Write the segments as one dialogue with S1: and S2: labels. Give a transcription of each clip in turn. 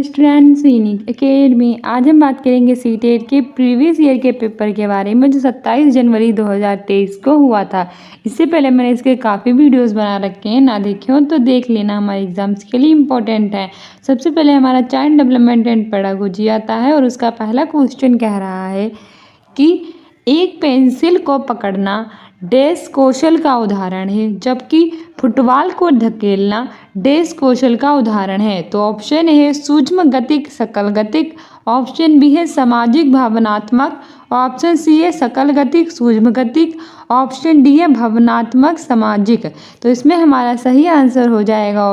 S1: Student सैनिक academy. आज हम बात करेंगे सीटेट के प्रीवियस ईयर के पेपर के बारे में जो 27 जनवरी 2023 को हुआ था। इससे पहले मैंने इसके काफ़ी वीडियोस बना रखे हैं, ना देखे हो तो देख लेना, हमारे एग्जाम्स के लिए इम्पोर्टेंट है। सबसे पहले हमारा चाइल्ड डेवलपमेंट एंड पेडागोजी आता है और उसका पहला क्वेश्चन कह रहा है कि एक पेंसिल को पकड़ना डैश कौशल का उदाहरण है, जबकि फुटबॉल को धकेलना डैश कौशल का उदाहरण है। तो ऑप्शन ए है सूक्ष्म गतिक सकल गतिक, ऑप्शन बी है सामाजिक भावनात्मक, ऑप्शन सी है सकल गतिक सूक्ष्म गतिक, ऑप्शन डी है भावनात्मक सामाजिक। तो इसमें हमारा सही आंसर हो जाएगा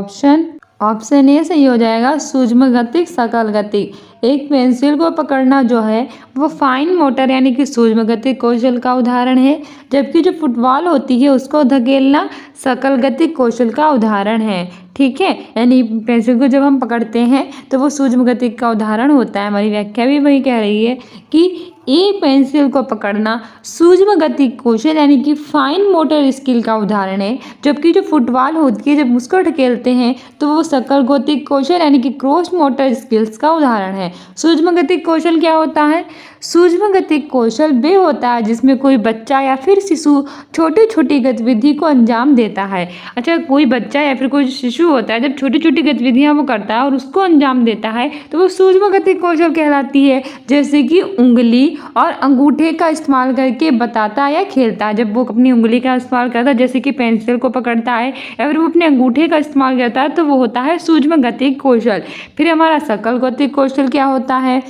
S1: ऑप्शन ए सही हो जाएगा सूक्ष्म गतिक सकल गतिक। एक पेंसिल को पकड़ना जो है वो फाइन मोटर यानी कि सूक्ष्म गतिक कौशल का उदाहरण है, जबकि जो फुटबॉल होती है उसको धकेलना सकल गतिक कौशल का उदाहरण है। ठीक है, यानी पेंसिल को जब हम पकड़ते हैं तो वो सूक्ष्म गतिक का उदाहरण होता है। हमारी व्याख्या भी वही कह रही है कि एक पेंसिल को पकड़ना सूक्ष्म गतिक कौशल यानी कि फाइन मोटर स्किल का उदाहरण है, जबकि जो फुटबॉल होती है जब उसको ढकेलते हैं तो वो सकल गतिक कौशल यानी कि क्रॉस मोटर स्किल्स का उदाहरण है। सूक्ष्म गतिक कौशल क्या होता है? सूक्ष्म गतिक कौशल वे होता है जिसमें कोई बच्चा या फिर शिशु छोटी छोटी गतिविधि को अंजाम देता है। अच्छा, कोई बच्चा या फिर कोई शिशु होता है जब छोटी छोटी गतिविधियां वो करता है और उसको अंजाम देता है तो वो सूक्ष्म गतिक कौशल कहलाती है। जैसे कि उंगली और अंगूठे का इस्तेमाल करके बताता या खेलता है। जब वो अपनी उंगली का इस्तेमाल करता है जैसे कि पेंसिल को पकड़ता है या फिर वो अपने अंगूठे का इस्तेमाल करता है तो वो होता है सूक्ष्म गतिक कौशल। फिर हमारा सकल गतिक कौशल क्या होता है?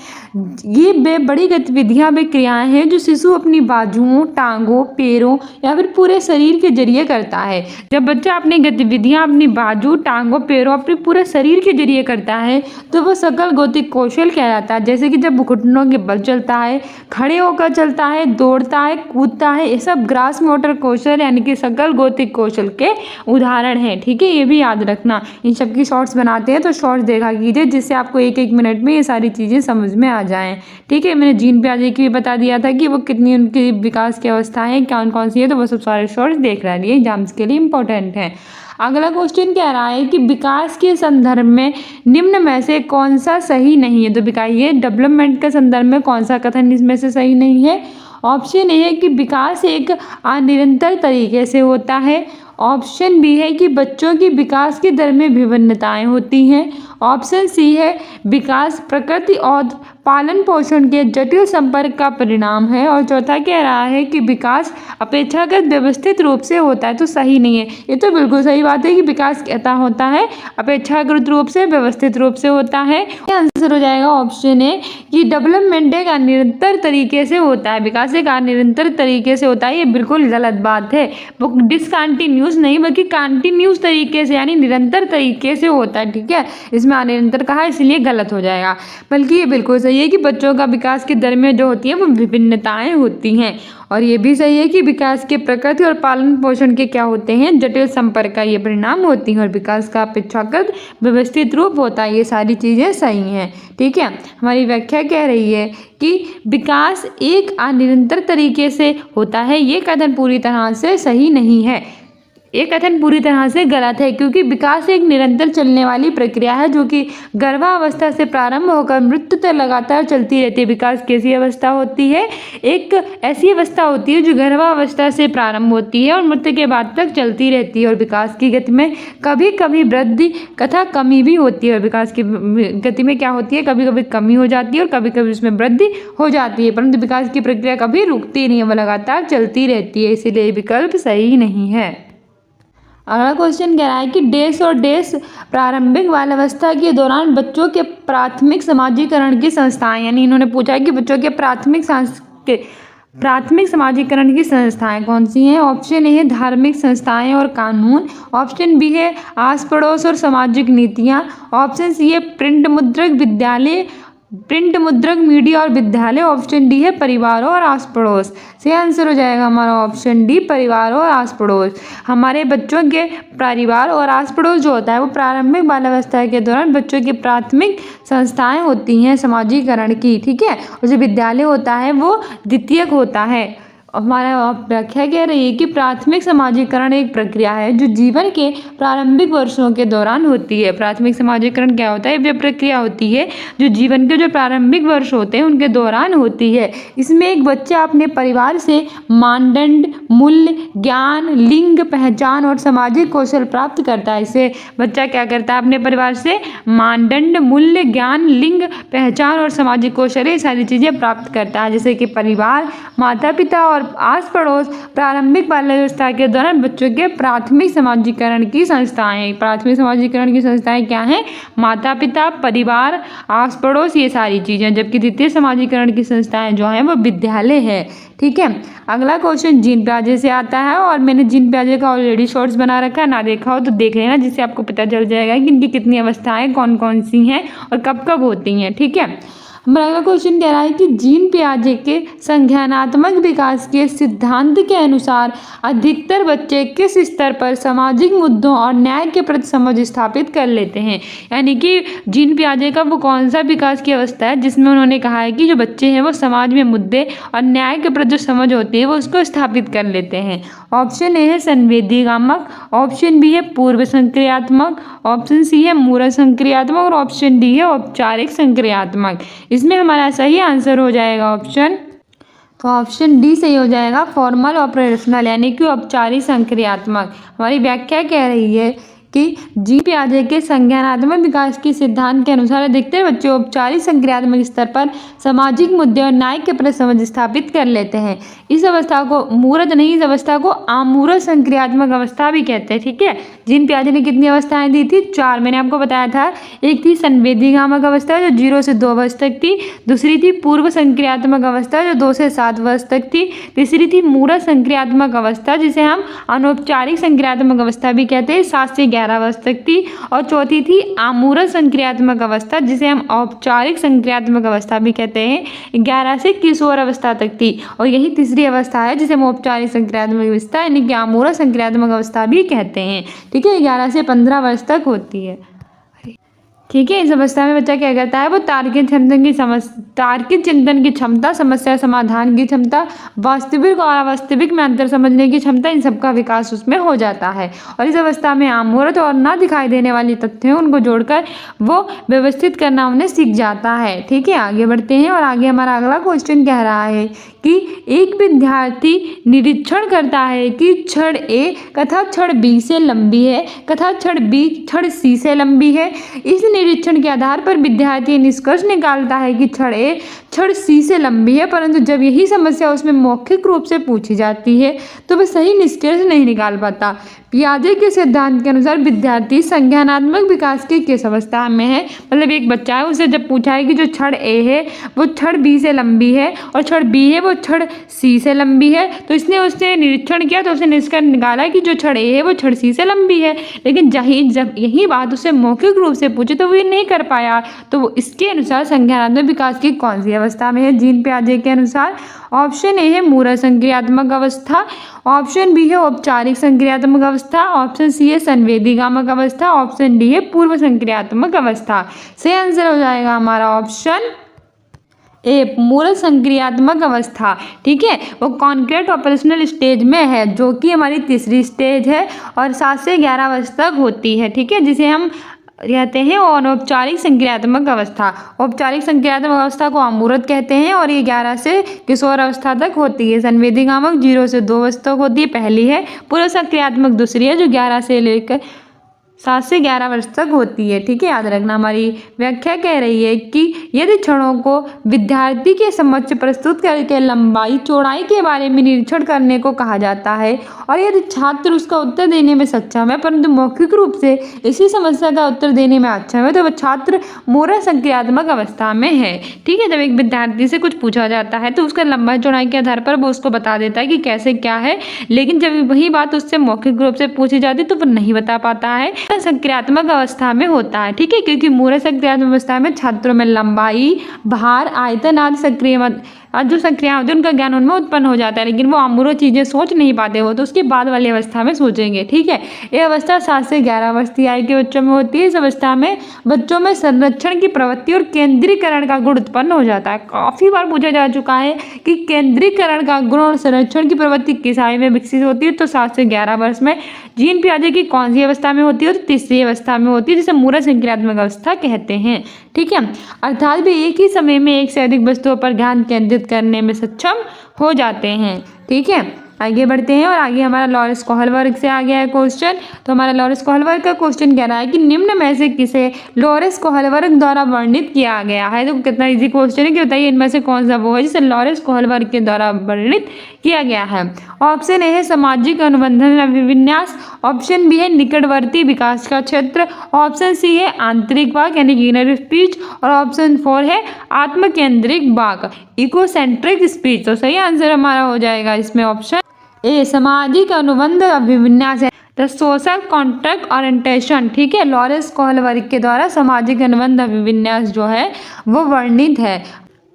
S1: ये वे बड़ी गतिविधियां वे क्रियाएं हैं जो शिशु अपनी बाजुओं, टांगों, पैरों या फिर पूरे शरीर के जरिए करता है। जब बच्चा अपनी गतिविधियां अपनी बाजू, टांगों, पैरों, अपने पूरे शरीर के जरिए करता है तो वो सकल गतिक कौशल कहलाता है। जैसे कि जब वो घुटनों के बल चलता है, खड़े होकर चलता है, दौड़ता है, कूदता है, ये सब ग्रास मोटर कौशल यानी कि सकल गतिक कौशल के उदाहरण हैं। ठीक है, ये भी याद रखना। इन सब की शॉर्ट्स बनाते हैं तो शॉर्ट्स देखा कीजिए जिससे आपको एक एक मिनट में ये सारी चीज़ें समझ में आ जाएं। ठीक है, मैंने जीन प्याजे की भी बता दिया था कि वो कितनी उनकी विकास की अवस्थाएं हैं, कौन कौन सी है, तो वो सब सारे शॉर्ट्स देख रही है, एग्जाम्स के लिए इंपॉर्टेंट है। अगला क्वेश्चन कह रहा है कि विकास के संदर्भ में निम्न में से कौन सा सही नहीं है। तो ये डेवलपमेंट के संदर्भ में कौन सा कथन इसमें से सही नहीं है? ऑप्शन ए है कि विकास एक अनिरंतर तरीके से होता है, ऑप्शन बी है कि बच्चों की विकास की दर में विभिन्नताएं होती हैं, ऑप्शन सी है विकास प्रकृति और पालन पोषण के जटिल संपर्क का परिणाम है, और चौथा कह रहा है कि विकास अपेक्षाकृत व्यवस्थित रूप से होता है। तो सही नहीं है। ये तो बिल्कुल सही बात है कि विकास कहता होता है अपेक्षाकृत रूप से, व्यवस्थित रूप से होता है। आंसर हो जाएगा ऑप्शन ए कि डेवलपमेंट एक अनिरंतर तरीके से होता है, विकास एक अनिरंतर तरीके से होता है। ये बिल्कुल गलत बात है। वो डिसकंटिन्यूस नहीं बल्कि कंटिन्यूस तरीके से यानी निरंतर तरीके से होता है। ठीक है, इसमें अनिरंतर कहा इसलिए गलत हो जाएगा, बल्कि ये बिल्कुल सही है कि बच्चों का विकास की दर में जो होती है वो विभिन्नताएं होती हैं। और ये भी सही है कि विकास के प्रकृति और पालन पोषण के क्या होते हैं, जटिल संपर्क का ये परिणाम होती हैं, और विकास का अपेक्षाकृत व्यवस्थित रूप होता है। ये सारी चीज़ें सही हैं। ठीक है, हमारी व्याख्या कह रही है कि विकास एक अनिरंतर तरीके से होता है। ये कथन पूरी तरह से सही नहीं है, ये कथन पूरी तरह से गलत है, क्योंकि विकास एक निरंतर चलने वाली प्रक्रिया है जो कि गर्भावस्था से प्रारंभ होकर मृत्यु तक लगातार चलती रहती है। विकास कैसी अवस्था होती है? एक ऐसी अवस्था होती है जो गर्भावस्था से प्रारंभ होती है और मृत्यु के बाद तक चलती रहती है, और विकास की गति में कभी कभी वृद्धि तथा कमी भी होती है। और विकास की गति में क्या होती है? कभी कभी कमी हो जाती है और कभी कभी उसमें वृद्धि हो जाती है, परंतु विकास की प्रक्रिया कभी रुकती नहीं है, वो लगातार चलती रहती है। इसीलिए विकल्प सही नहीं है। अगला क्वेश्चन कह रहा है कि डैश और डैश प्रारंभिक बाल्यावस्था के दौरान बच्चों के प्राथमिक समाजीकरण की संस्थाएं, यानी इन्होंने पूछा है कि बच्चों के प्राथमिक समाजीकरण की संस्थाएं कौन सी हैं? ऑप्शन ए है धार्मिक संस्थाएं और कानून, ऑप्शन बी है आस पड़ोस और सामाजिक नीतियां, ऑप्शन सी है प्रिंट मुद्रक मीडिया और विद्यालय, ऑप्शन डी है परिवार और आस पड़ोस। सही आंसर हो जाएगा हमारा ऑप्शन डी परिवार और आस पड़ोस। हमारे बच्चों के परिवार और आस पड़ोस जो होता है वो प्रारंभिक बाल्यावस्था के दौरान बच्चों की प्राथमिक संस्थाएं होती हैं समाजीकरण की। ठीक है, और जो विद्यालय होता है वो द्वितीयक होता है। हमारा व्याख्या कह रही है कि प्राथमिक समाजीकरण एक प्रक्रिया है जो जीवन के प्रारंभिक वर्षों के दौरान होती है। प्राथमिक समाजीकरण क्या होता है? वह प्रक्रिया होती है जो जीवन के जो प्रारंभिक वर्ष होते हैं उनके दौरान होती है। इसमें एक बच्चा अपने परिवार से मानदंड, मूल्य, ज्ञान, लिंग, पहचान और सामाजिक कौशल प्राप्त करता है। इसे बच्चा क्या करता है? अपने परिवार से मानदंड, मूल्य, ज्ञान, लिंग, पहचान और सामाजिक कौशल ये सारी चीज़ें प्राप्त करता है। जैसे कि परिवार, माता पिता और आस पड़ोस प्रारंभिक बाल्यावस्था के दौरान बच्चों के प्राथमिक समाजीकरण की संस्थाएं। प्राथमिक समाजीकरण की संस्थाएं क्या हैं? माता पिता, परिवार, आस पड़ोस ये सारी चीज़ें। जबकि द्वितीय समाजीकरण की संस्थाएं जो हैं वो विद्यालय है। ठीक है। अगला क्वेश्चन जीन प्याजे से आता है और मैंने जीन प्याजे का ऑलरेडी शॉर्ट्स बना रखा है, ना देखा हो तो देख लेना, जिससे आपको पता चल जाएगा कि इनकी कितनी अवस्थाएं कौन कौन सी हैं और कब कब होती हैं। ठीक है। हमारा अगला क्वेश्चन कह रहा है कि जीन पियाजे के संज्ञानात्मक विकास के सिद्धांत के अनुसार अधिकतर बच्चे किस स्तर पर सामाजिक मुद्दों और न्याय के प्रति समझ स्थापित कर लेते हैं। यानी कि जीन पियाजे का वो कौन सा विकास की अवस्था है जिसमें उन्होंने कहा है कि जो बच्चे हैं वो समाज में मुद्दे और न्याय के प्रति जो समझ होती है वो उसको स्थापित कर लेते हैं। ऑप्शन ए है संवेदीगामक, ऑप्शन बी है पूर्व संक्रियात्मक, ऑप्शन सी है मूरत संक्रियात्मक और ऑप्शन डी है औपचारिक संक्रियात्मक। इसमें हमारा सही आंसर हो जाएगा ऑप्शन डी सही हो जाएगा, फॉर्मल ऑपरेशनल, यानी कि औपचारिक संक्रियात्मक। हमारी व्याख्या कह रही है कि जीन पियाजे के संज्ञानात्मक विकास के सिद्धांत के अनुसार अधिकतर बच्चे औपचारिक संक्रियात्मक स्तर पर सामाजिक मुद्दे और न्याय के प्रति समझ स्थापित कर लेते हैं। इस अवस्था को मूरत नहीं, इस अवस्था को आमूरत संक्रियात्मक अवस्था भी कहते हैं। ठीक है। जीन पियाजे ने कितनी अवस्थाएं दी थी? 4 मैंने आपको बताया था। एक थी संवेदीगामक अवस्था जो 0 से 2 वर्ष तक थी, दूसरी थी पूर्व संक्रियात्मक अवस्था जो 2 से 7 वर्ष तक थी, तीसरी थी मूरत संक्रियात्मक अवस्था जिसे हम अनौपचारिक संक्रियात्मक अवस्था भी कहते हैं, 7 से 11 वर्ष तक थी, और चौथी थी आमूरत संक्रियात्मक अवस्था जिसे हम औपचारिक संक्रियात्मक अवस्था भी कहते हैं, 11 से किशोर अवस्था तक थी। और यही तीसरी अवस्था है जिसे हम औपचारिक संक्रियात्मक अवस्था यानी कि आमूरत संक्रियात्मक अवस्था भी कहते हैं। ठीक है। 11 से 15 वर्ष तक होती है। ठीक है। इस अवस्था में बच्चा क्या करता है? वो तार्किक चिंतन की क्षमता, समस्या समाधान की क्षमता, वास्तविक और अवास्तविक में अंतर समझने की क्षमता, इन सबका विकास उसमें हो जाता है। और इस अवस्था में आमूरत और ना दिखाई देने वाली तथ्यों उनको जोड़कर वो व्यवस्थित करना उन्हें सीख जाता है। ठीक है। आगे बढ़ते हैं और आगे हमारा अगला क्वेश्चन कह रहा है कि एक विद्यार्थी निरीक्षण करता है कि क्षण ए कथा क्षण बी से लंबी है, कथा क्षण बी क्षण सी से लंबी है। इस निरीक्षण के आधार पर विद्यार्थी निष्कर्ष निकालता है कि क्षण ए क्षण सी से लंबी है, परंतु जब यही समस्या उसमें मौखिक रूप से पूछी जाती है तो वह सही निष्कर्ष नहीं निकाल पाता। पियाजे के सिद्धांत के अनुसार विद्यार्थी संज्ञानात्मक विकास की किस अवस्था में है? मतलब एक बच्चा है, उसे जब पूछा है कि जो क्षण ए है वो क्षण बी से लंबी है और क्षण बी है वो क्षण सी से लंबी है, तो उसने निरीक्षण किया तो उसने निष्कर्ष निकाला कि जो क्षण ए है वो क्षण सी से लंबी है। लेकिन जब यही बात उसे मौखिक रूप से पूछे तो वो ये नहीं कर पाया। तो वो इसके अनुसार संज्ञानात्मक विकास की कौन सी अवस्था में है जीन पियाजे के अनुसार? ऑप्शन ए है मूरत संक्रियात्मक अवस्था, ऑप्शन बी है औपचारिक संक्रियात्मक अवस्था, ऑप्शन सी है संवेदीगामक अवस्था, ऑप्शन डी है पूर्व संक्रियात्मक अवस्था। सही आंसर हो जाएगा हमारा ऑप्शन ए, मूरत संक्रियात्मक अवस्था। ठीक है। वो कॉन्क्रीट ऑपरेशनल स्टेज में है जो कि हमारी तीसरी स्टेज है और 7 से 11 वर्ष तक होती है। ठीक है। जिसे हम कहते हैं अनौपचारिक संक्रियात्मक अवस्था। औपचारिक संक्रियात्मक अवस्था को अमूर्त कहते हैं और ये 11 से किशोर अवस्था तक होती है। संवेदीगामक 0 से 2 वर्ष तक होती है, पहली है। पूर्व संक्रियात्मक दूसरी है जो 11 से लेकर 7 से 11 वर्ष तक होती है। ठीक है। याद रखना हमारी व्याख्या कह रही है कि यदि क्षणों को विद्यार्थी के समक्ष प्रस्तुत करके लंबाई चौड़ाई के बारे में निरीक्षण करने को कहा जाता है और यदि छात्र उसका उत्तर देने में सक्षम है परंतु मौखिक रूप से इसी समस्या का उत्तर देने में अक्षम है तो वह छात्र मूरत संक्रियात्मक अवस्था में है। ठीक है। जब एक विद्यार्थी से कुछ पूछा जाता है तो उसका लंबाई चौड़ाई के आधार पर वो उसको बता देता है कि कैसे क्या है, लेकिन जब वही बात उससे मौखिक रूप से पूछी जाती तो वो नहीं बता पाता है, संक्रियात्मक अवस्था में होता है। ठीक है। क्योंकि मूरत संक्रियात्मक अवस्था में छात्रों में लंबाई, भार, आयतन आदि जो संक्रियाएं होती हैं उनका ज्ञान उनमें उत्पन्न हो जाता है, लेकिन वो अमूर्त चीज़ें सोच नहीं पाते हो, तो उसके बाद वाली अवस्था में सोचेंगे। ठीक है, ये अवस्था 7 से 11 वर्ष की आयु के बच्चों में होती है। इस अवस्था में बच्चों में संरक्षण की प्रवृत्ति और केंद्रीकरण का गुण उत्पन्न हो जाता है। काफ़ी बार पूछा जा चुका है कि केंद्रीकरण का गुण और संरक्षण की प्रवृत्ति किस आयु में विकसित होती है, तो 7 से 11 वर्ष में। जीन पियाजे की कौन सी अवस्था में होती है, तो तीसरी अवस्था में होती है, जिसे मूरत संक्रियात्मक अवस्था कहते हैं। ठीक है, अर्थात वे एक ही समय में एक से अधिक वस्तुओं पर ध्यान केंद्रित करने में सक्षम हो जाते हैं। ठीक है, आगे बढ़ते हैं और आगे हमारा लॉरेंस कोहलबर्ग से आ गया है क्वेश्चन। तो हमारा लॉरेंस कोहलबर्ग का क्वेश्चन कह रहा है कि निम्न में से किसे लॉरेंस कोहलबर्ग द्वारा वर्णित किया गया है। तो कितना इजी क्वेश्चन है कि बताइए इनमें से कौन सा वो है जिसे लॉरेंस कोहलबर्ग के द्वारा वर्णित किया गया है। ऑप्शन ए है सामाजिक अनुबंधन अभिविन्यास, ऑप्शन बी है निकटवर्ती विकास का क्षेत्र, ऑप्शन सी है आंतरिक वाक यानी कि इनर स्पीच, और ऑप्शन 4 है आत्मकेंद्रिक वाक इकोसेंट्रिक स्पीच। तो सही आंसर हमारा हो जाएगा इसमें ऑप्शन ए सामाजिक अनुबंध अभिविन्यास है, द सोशल कॉन्ट्रैक्ट ओरिएंटेशन। ठीक है, लॉरेंस कोहलबर्ग के द्वारा सामाजिक अनुबंध अभिविन्यास जो है वो वर्णित है।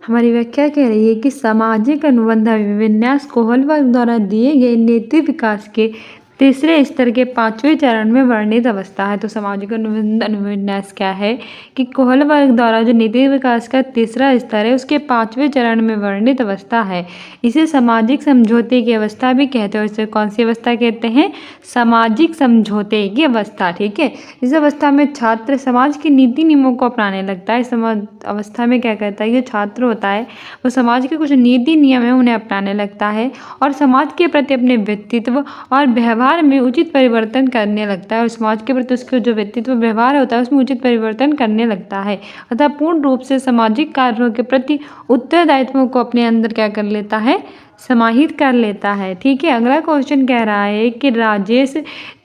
S1: हमारी व्याख्या कह रही है कि सामाजिक अनुबंध अभिविन्यास कोहलबर्ग द्वारा दिए गए नैतिक विकास के तीसरे स्तर के 5वें चरण में वर्णित अवस्था है। तो सामाजिक अनुबंध अभिविन्यास क्या है कि कोहलबर्ग द्वारा जो नैतिक विकास का तीसरा स्तर है उसके 5वें चरण में वर्णित अवस्था है। इसे सामाजिक समझौते की अवस्था भी कहते हैं। इसे कौन सी अवस्था कहते हैं? सामाजिक समझौते की अवस्था। ठीक है, इस अवस्था में छात्र समाज के नीति नियमों को अपनाने लगता है। समाज अवस्था में क्या करता है, ये छात्र होता है वो समाज के कुछ नीति नियम है उन्हें अपनाने लगता है और समाज के प्रति अपने व्यक्तित्व और व्यवहार में उचित परिवर्तन करने लगता है। और समाज के प्रति उसका जो व्यक्तित्व व्यवहार होता है उसमें उचित परिवर्तन करने लगता है, अतः पूर्ण रूप से सामाजिक कार्यों के प्रति उत्तरदायित्वों को अपने अंदर क्या कर लेता है, समाहित कर लेता है। ठीक है, अगला क्वेश्चन कह रहा है कि राजेश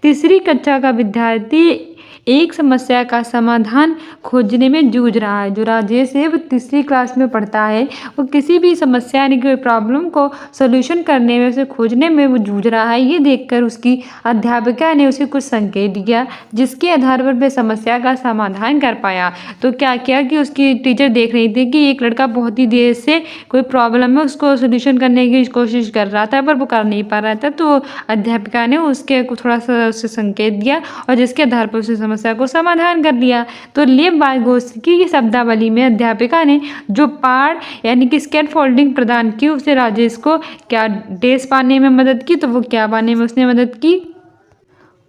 S1: तीसरी कक्षा का विद्यार्थी एक समस्या का समाधान खोजने में जूझ रहा है। जो राजेश है वो तीसरी क्लास में पढ़ता है, वो किसी भी समस्या यानी कोई प्रॉब्लम को सोल्यूशन करने में, उसे खोजने में वो जूझ रहा है। ये देखकर उसकी अध्यापिका ने उसे कुछ संकेत दिया जिसके आधार पर वह समस्या का समाधान कर पाया। तो क्या किया कि उसकी टीचर देख रही थी कि एक लड़का बहुत ही देर से कोई प्रॉब्लम है उसको सोल्यूशन करने की कोशिश कर रहा था पर वो कर नहीं पा रहा था, तो अध्यापिका ने उसके थोड़ा सा उसे संकेत दिया और जिसके आधार पर उसे समस्या को समाधान कर लिया। तो लेव वाइगोत्स्की की शब्दावली में अध्यापिका ने जो पार्ट यानी कि स्कैट फोल्डिंग प्रदान की उसे राजेश को क्या डेस पाने में मदद की, तो वो क्या पाने में उसने मदद की?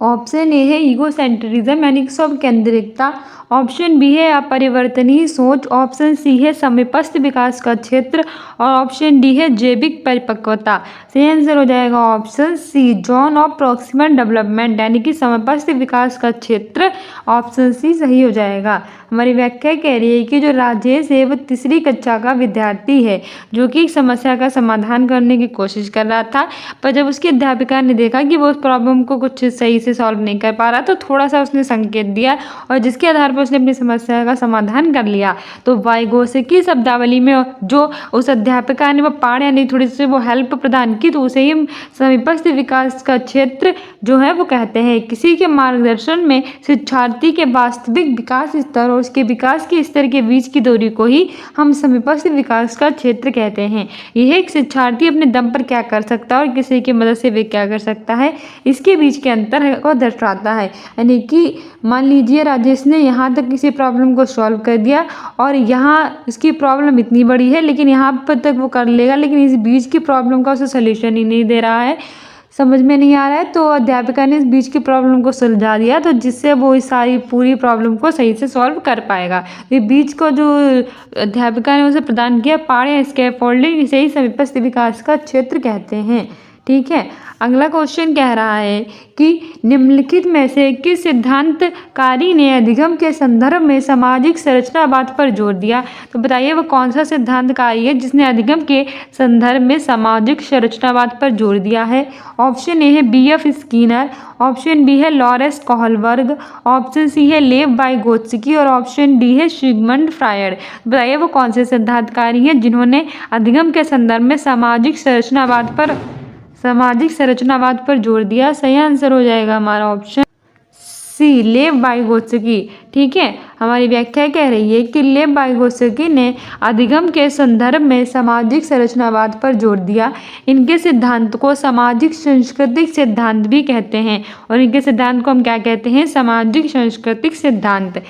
S1: ऑप्शन ए है ईगोसेंट्रिज्म यानी कि स्व केंद्रिकता, ऑप्शन बी है अपरिवर्तनीय सोच, ऑप्शन सी है समीपस्थ विकास का क्षेत्र और ऑप्शन डी है जैविक परिपक्वता। सही आंसर हो जाएगा option C zone of proximal development यानी कि समीपस्थ विकास का क्षेत्र, ऑप्शन सी सही हो जाएगा। हमारी व्याख्या कह रही है कि जो राजेश है वो तीसरी कक्षा का विद्यार्थी है जो कि एक समस्या का समाधान करने की कोशिश कर रहा था, पर जब उसकी अध्यापिका ने देखा कि वो उस प्रॉब्लम को कुछ सही से सॉल्व नहीं कर पा रहा तो थोड़ा सा उसने संकेत दिया और जिसके आधार पर उसने अपनी समस्या का समाधान कर लिया। तो वाइगोत्स्की शब्दावली में जो उस अध्यापिका ने वो पाठ यानी थोड़ी सी वो हेल्प प्रदान की तो उसे ही समीपस्थ विकास का क्षेत्र जो है वो कहते हैं। किसी के मार्गदर्शन में शिक्षार्थी के वास्तविक विकास स्तर और उसके विकास के स्तर के बीच की दूरी को ही हम समीपस्थ विकास का क्षेत्र कहते हैं। यह एक शिक्षार्थी अपने दम पर क्या कर सकता है और किसी की मदद से वे क्या कर सकता है, इसके बीच के अंतर को दर्शाता है। यानी कि मान लीजिए राजेश ने यहाँ तक किसी प्रॉब्लम को सॉल्व कर दिया और यहाँ इसकी प्रॉब्लम इतनी बड़ी है लेकिन यहाँ पर तक वो कर लेगा, लेकिन इस बीच की प्रॉब्लम का उसे सोल्यूशन ही नहीं दे रहा है, समझ में नहीं आ रहा है, तो अध्यापिका ने इस बीच की प्रॉब्लम को सुलझा दिया तो जिससे वो इस सारी पूरी प्रॉब्लम को सही से सॉल्व कर पाएगा। ये बीच को जो अध्यापिका ने उसे प्रदान किया पाड़ या स्कैफोल्डिंग, इसे ही समीपस्थ विकास का क्षेत्र कहते हैं। ठीक है, अगला क्वेश्चन कह रहा है कि निम्नलिखित में से किस सिद्धांतकारी ने अधिगम के संदर्भ में सामाजिक संरचनावाद पर जोर दिया। तो बताइए वो कौन सा सिद्धांतकारी है जिसने अधिगम के संदर्भ में सामाजिक संरचनावाद पर जोर दिया है। ऑप्शन ए है B.F. स्किनर, ऑप्शन बी है लॉरेंस कोहलबर्ग, ऑप्शन सी है लेव वाइगोत्स्की और ऑप्शन डी है सिगमंड फ्रायड। बताइए वो कौन से सिद्धांतकारी हैं जिन्होंने अधिगम के संदर्भ में सामाजिक संरचनावाद पर जोर दिया। सही आंसर हो जाएगा हमारा ऑप्शन सी लेव वाइगोत्स्की। ठीक है, हमारी व्याख्या कह रही है कि लेव वाइगोत्स्की ने अधिगम के संदर्भ में सामाजिक संरचनावाद पर जोर दिया। इनके सिद्धांत को सामाजिक सांस्कृतिक सिद्धांत भी कहते हैं और इनके सिद्धांत को हम क्या कहते हैं? सामाजिक सांस्कृतिक सिद्धांत,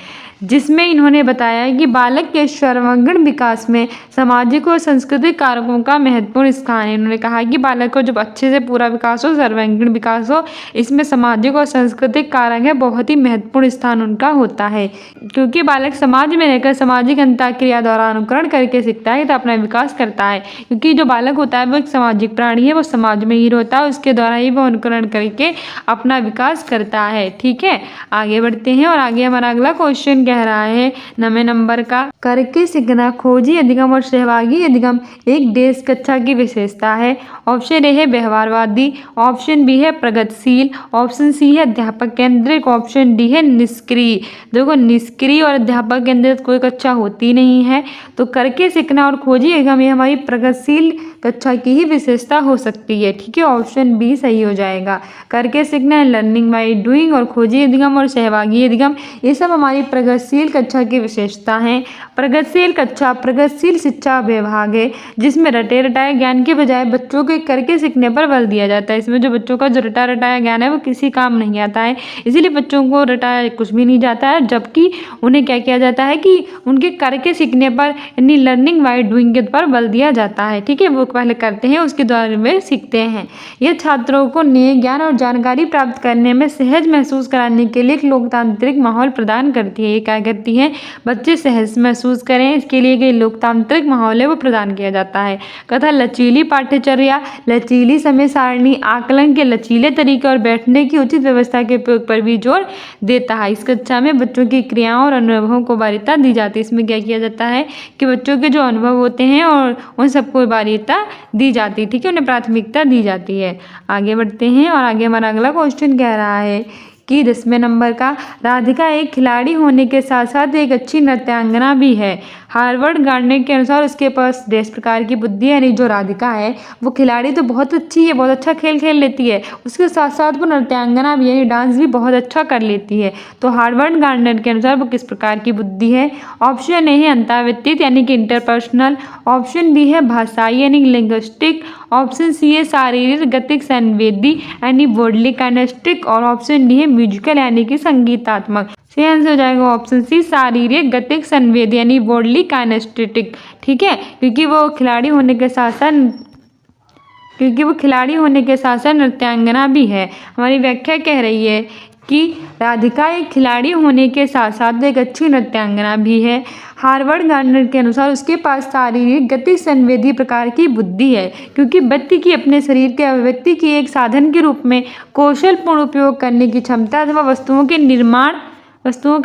S1: जिसमें इन्होंने बताया कि बालक के सर्वांगीण विकास में सामाजिक और सांस्कृतिक कारकों का महत्वपूर्ण स्थान है। इन्होंने कहा कि बालक को जब अच्छे से पूरा विकास हो, सर्वांगीण विकास हो, इसमें सामाजिक और सांस्कृतिक कारक है बहुत ही महत्वपूर्ण स्थान उनका होता है, क्योंकि बालक समाज में रहकर सामाजिक अंतःक्रिया द्वारा अनुकरण करके सीखता है तो अपना विकास करता है। क्योंकि जो बालक होता है वो एक सामाजिक प्राणी है, वो समाज में ही रहता है, उसके द्वारा ही वो अनुकरण करके अपना विकास करता है। ठीक है, आगे बढ़ते हैं और आगे हमारा अगला क्वेश्चन कह रहा है 9वें नंबर का, करके सीखना, खोजी अधिगम और सहभागी अधिगम एक देश कक्षा की विशेषता है। ऑप्शन ए है व्यवहारवादी, ऑप्शन बी है प्रगतिशील, ऑप्शन सी है अध्यापक केंद्रित, ऑप्शन डी है निष्क्रिय। देखो, निष्क्रिय और अध्यापक केंद्रित कोई कक्षा होती नहीं है, तो करके सीखना और खोजी अधिगम ये हमारी प्रगतिशील कक्षा की ही विशेषता हो सकती है। ठीक है, ऑप्शन बी सही हो जाएगा। करके सीखना, लर्निंग बाय डूइंग, और खोजी अधिगम और सहभागी अधिगम ये सब हमारी प्रगतिशील कक्षा की विशेषता हैं। प्रगतिशील कक्षा प्रगतिशील शिक्षा विभाग है, जिसमें रटे रटाए ज्ञान के बजाय बच्चों के करके सीखने पर बल दिया जाता है। इसमें जो बच्चों का जो रटा रटाया ज्ञान है वो किसी काम नहीं आता है, इसीलिए बच्चों को रटाया कुछ भी नहीं जाता है, जबकि उन्हें क्या किया जाता है कि उनके करके सीखने पर यानी लर्निंग बाय डूइंग के पर बल दिया जाता है। ठीक है, वो पहले करते हैं उसके द्वारा वे सीखते हैं। यह छात्रों को नए ज्ञान और जानकारी प्राप्त करने में सहज महसूस कराने के लिए एक लोकतांत्रिक माहौल प्रदान करती है। ये क्या करती है? बच्चे सहज महसूस करें, इसके लिए एक लोकतांत्रिक माहौल है वो प्रदान किया जाता है। कथा लचीली पाठ्यचर्या, लचीली समय सारणी, आकलन के लचीले तरीके और बैठने की उचित व्यवस्था के उपयोग पर भी जोर देता है। इस कक्षा में बच्चों की क्रियाओं और अनुभवों को वरीयता दी जाती है। इसमें क्या किया जाता है कि बच्चों के जो अनुभव होते हैं और उन सबको वरीयता दी जाती है। ठीक है, उन्हें प्राथमिकता दी जाती है। आगे बढ़ते हैं और आगे हमारा अगला क्वेश्चन कह रहा है कि 10वें नंबर का, राधिका एक खिलाड़ी होने के साथ साथ एक अच्छी नृत्यांगना भी है। हार्वर्ड गार्डनर के अनुसार उसके पास 10 प्रकार की बुद्धि है। यानी जो राधिका है वो खिलाड़ी तो बहुत अच्छी है, बहुत अच्छा खेल खेल लेती है, उसके साथ साथ वो नृत्यांगना भी यानी डांस भी बहुत अच्छा कर लेती है। तो हार्वर्ड गार्डनर के अनुसार वो किस प्रकार की बुद्धि है? ऑप्शन ए है अंतर्व्यक्तिक यानी कि इंटरपर्सनल, ऑप्शन बी है भाषाई यानी लिंग्विस्टिक, ऑप्शन सी है शारीरिक गतिक संवेदी यानी बॉडली काइनेस्टिक, और ऑप्शन डी है म्यूजिकल यानी कि संगीतात्मक। सही आंसर हो जाएगा ऑप्शन सी शारीरिक गतिक संवेदी यानी बॉडली काइनेस्टिक। ठीक है, क्योंकि वो खिलाड़ी होने के साथ साथ नृत्यांगना भी है। हमारी व्याख्या कह रही है कि राधिका एक खिलाड़ी होने के साथ साथ एक अच्छी नृत्यांगना भी है। हार्वर्ड गार्डनर के अनुसार उसके पास शारीरिक गति संवेदी प्रकार की बुद्धि है, क्योंकि व्यक्ति की अपने शरीर के अभिव्यक्ति की एक साधन के रूप में कौशलपूर्ण उपयोग करने की क्षमता अथवा वस्तुओं के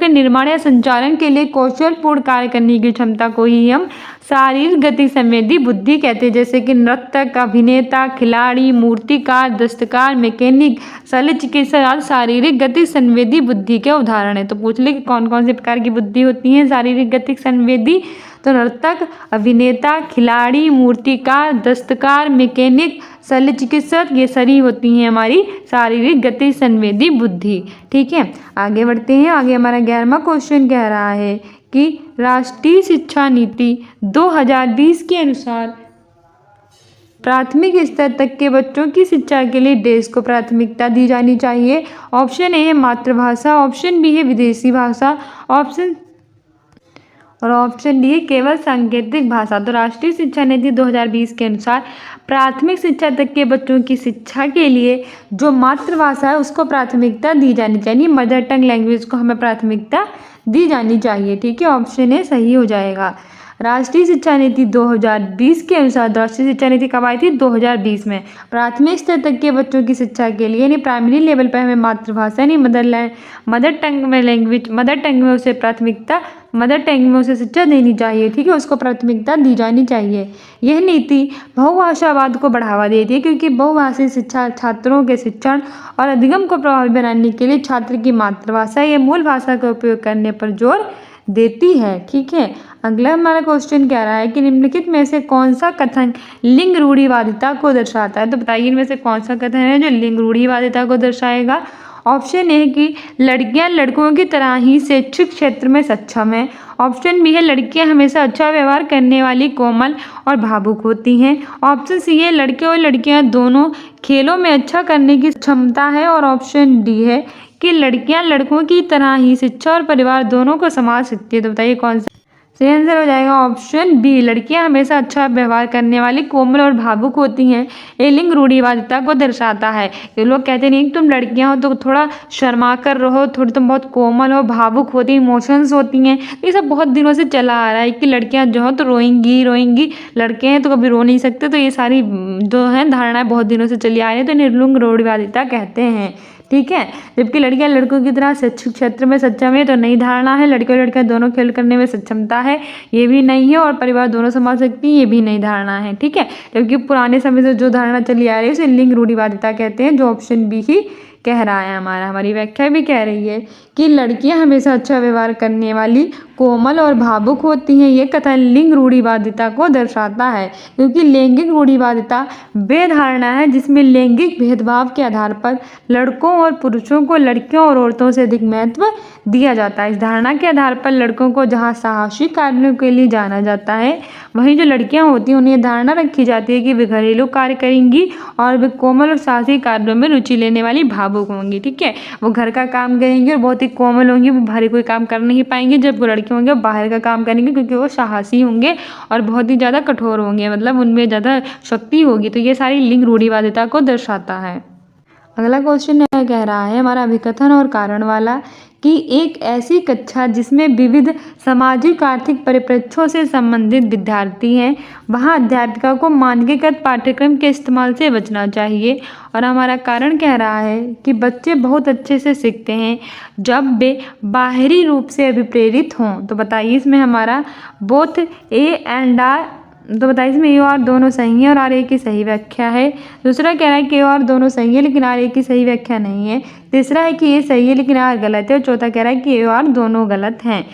S1: निर्माण या संचालन के लिए कौशलपूर्ण कार्य करने की क्षमता को ही हम शारीरिक गति संवेदी बुद्धि कहते हैं। जैसे कि नर्तक, अभिनेता, खिलाड़ी, मूर्तिकार, दस्तकार, मैकेनिक, शल्य चिकित्सक आदि शारीरिक गति संवेदी बुद्धि के उदाहरण है। तो पूछ ले कि कौन कौन से प्रकार की बुद्धि होती है शारीरिक गति संवेदी? तो नर्तक, अभिनेता, खिलाड़ी, मूर्तिकार, दस्तकार, मैकेनिक, शल्य चिकित्सक, ये सारी होती हैं हमारी शारीरिक गति संवेदी बुद्धि। ठीक है, आगे बढ़ते हैं। आगे हमारा 11वां क्वेश्चन कह रहा है कि राष्ट्रीय शिक्षा नीति 2020 के अनुसार प्राथमिक स्तर तक के बच्चों की शिक्षा के लिए देश को प्राथमिकता दी जानी चाहिए। ऑप्शन ए है मातृभाषा, ऑप्शन बी है विदेशी भाषा, ऑप्शन डी है केवल सांकेतिक भाषा। तो राष्ट्रीय शिक्षा नीति 2020 के अनुसार प्राथमिक शिक्षा तक के बच्चों की शिक्षा के लिए जो मातृभाषा है उसको प्राथमिकता दी जानी चाहिए, मदर टंग लैंग्वेज को हमें प्राथमिकता दी जानी चाहिए। ठीक है, ऑप्शन ए सही हो जाएगा। राष्ट्रीय शिक्षा नीति 2020 के अनुसार, राष्ट्रीय शिक्षा नीति कब आई थी? 2020 में। प्राथमिक स्तर तक के बच्चों की शिक्षा के लिए यानी प्राइमरी लेवल पर हमें मातृभाषा यानी मदर टंग में उसे प्राथमिकता, मदर टंग में उसे शिक्षा देनी चाहिए। ठीक है, उसको प्राथमिकता दी जानी चाहिए। यह नीति बहुभाषावाद को बढ़ावा देती है, क्योंकि बहुभाषी शिक्षा छात्रों के शिक्षण और अधिगम को प्रभावी बनाने के लिए छात्र की मातृभाषा या मूल भाषा का उपयोग करने पर जोर देती है। ठीक है, अगला हमारा क्वेश्चन कह रहा है कि निम्नलिखित में से कौन सा कथन लिंग रूढ़िवादिता को दर्शाता है? तो बताइए इनमें से कौन सा कथन है जो लिंग रूढ़िवादिता को दर्शाएगा। ऑप्शन ए है कि लड़कियां लड़कों की तरह ही शैक्षिक क्षेत्र में सक्षम हैं। ऑप्शन बी है लड़कियां हमेशा अच्छा व्यवहार करने वाली, कोमल और भावुक होती हैं। ऑप्शन सी है लड़के और लड़कियां दोनों खेलों में अच्छा करने की क्षमता है। और ऑप्शन डी है कि लड़कियां लड़कों की तरह ही शिक्षा और परिवार दोनों को संभाल सकती है। तो बताइए कौन सा सही आंसर हो जाएगा। ऑप्शन बी, लड़कियां हमेशा अच्छा व्यवहार करने वाली, कोमल और भावुक होती हैं। ये लिंग रूढ़िवादिता को दर्शाता है। ये लोग कहते नहीं कि तुम लड़कियां हो तो थोड़ा शर्मा कर रहो, थोड़ी तुम बहुत कोमल हो, भावुक होती, इमोशंस होती हैं। ये सब बहुत दिनों से चला आ रहा है कि लड़कियां जो हो तो रोएंगी रोएंगी, लड़के हैं तो कभी रो नहीं सकते। तो ये सारी जो है धारणाएं बहुत दिनों से चली आ रही है, तो इन्हें लिंग रूढ़िवादिता कहते हैं। ठीक है, जबकि लड़कियां लड़कों की तरह शैक्षिक क्षेत्र में सक्षम है तो नई धारणा है। लड़के और लड़कियां दोनों खेल करने में सक्षमता है, ये भी नहीं है। और परिवार दोनों संभाल सकती है, ये भी नई धारणा है। ठीक है, जबकि पुराने समय से जो धारणा चली आ रही है उसे लिंग रूढ़िवादिता कहते हैं, जो ऑप्शन बी ही कह रहा है हमारी व्याख्या भी कह रही है कि लड़कियां हमेशा अच्छा व्यवहार करने वाली, कोमल और भावुक होती हैं। ये कथन लिंग रूढ़िवादिता को दर्शाता है, क्योंकि लैंगिक रूढ़िवादिता वे धारणा है जिसमें लैंगिक भेदभाव के आधार पर लड़कों और पुरुषों को लड़कियों और औरतों से अधिक महत्व दिया जाता है। इस धारणा के आधार पर लड़कों को जहाँ साहसिक कार्यों के लिए जाना जाता है, वहीं जो लड़कियां होती हैं उन्हें धारणा रखी जाती है कि वे घरेलू कार्य करेंगी और वे कोमल और साहसिक कार्यों में रुचि लेने वाली, भावुक होंगी। ठीक है, वो घर का काम करेंगी और बहुत ही कोमल होंगी, वो भारी कोई काम कर नहीं पाएंगे। जब वो लड़के होंगे वो बाहर का काम करेंगे, क्योंकि वो साहसी होंगे और बहुत ही ज़्यादा कठोर होंगे, मतलब उनमें ज़्यादा शक्ति होगी। तो ये सारी लिंग रूढ़िवादिता को दर्शाता है। अगला क्वेश्चन कह रहा है हमारा अभिकथन और कारण वाला कि एक ऐसी कक्षा जिसमें विविध सामाजिक आर्थिक परिप्रेक्ष्यों से संबंधित विद्यार्थी हैं, वहाँ अध्यापिका को मानकीकृत पाठ्यक्रम के इस्तेमाल से बचना चाहिए। और हमारा कारण कह रहा है कि बच्चे बहुत अच्छे से सीखते हैं जब वे बाहरी रूप से अभिप्रेरित हों। तो बताइए इसमें हमारा बोथ ए एंड आर, तो बताइए इसमें ए और दोनों सही है और आर ए की सही व्याख्या है। दूसरा कह रहा है कि ए और दोनों सही है लेकिन आर ए की सही व्याख्या नहीं है। तीसरा है कि ये सही है लेकिन आर गलत है। और चौथा कह रहा है कि ए और दोनों गलत हैं।